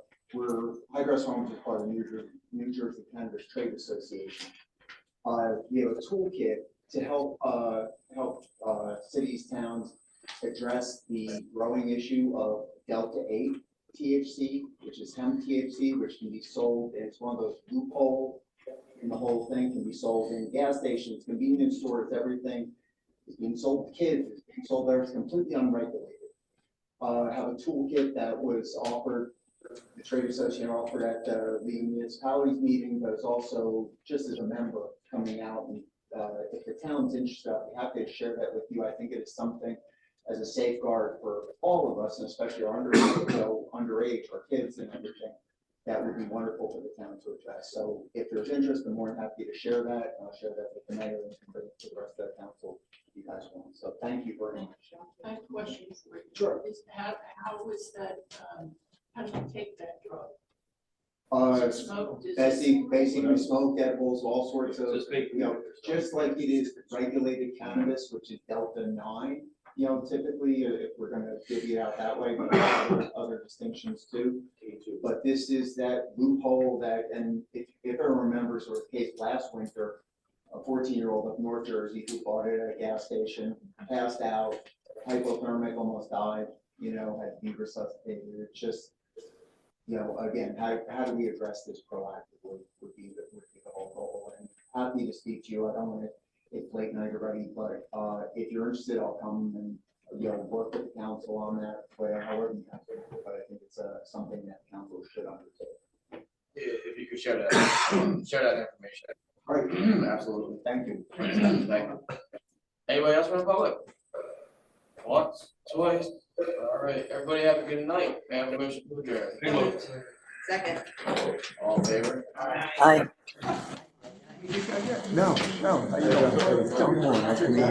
High Grass Farms is part of the New Jersey Cannabis Trade Association. We have a toolkit to help cities, towns address the growing issue of Delta 8 THC, which is hemp THC, which can be sold. It's one of those loopholes in the whole thing. Can be sold in gas stations, convenience stores, everything. It's being sold to kids. It's being sold there. It's completely unregulated. I have a toolkit that was offered. The trade association offered at the municipalities meeting, but it's also just as a member coming out. And if the town's interested, I'd be happy to share that with you. I think it is something as a safeguard for all of us, and especially our underage or kids and everything, that would be wonderful for the town to address. So if there's interest, I'm more than happy to share that. I'll share that with the mayor and bring it to the rest of the council if you guys want. So thank you very much. I have questions for you. Sure. How is that, how do you take that drug? Smoked, is Basically smoked edibles, all sorts of, just like it is regulated cannabis, which is Delta 9. Typically, if we're gonna divvy it out that way, but there are other distinctions too. But this is that loophole that, and if everyone remembers, there was a case last winter, a 14-year-old up North Jersey who bought it at a gas station, passed out, hypothermic, almost died, had to be resuscitated. It's just, again, how do we address this proactively would be the whole goal. And happy to speak to you. I don't want to late night already, but if you're interested, I'll come and work with the council on that, however you have to. But I think it's something that council should undertake. If you could share that, share that information. Right. Absolutely. Thank you. Thank you. Anybody else from the public? Once, twice. All right. Everybody have a good night. May I have a motion to adjourn? Second. All in favor? Aye. No, don't. Don't. That's me.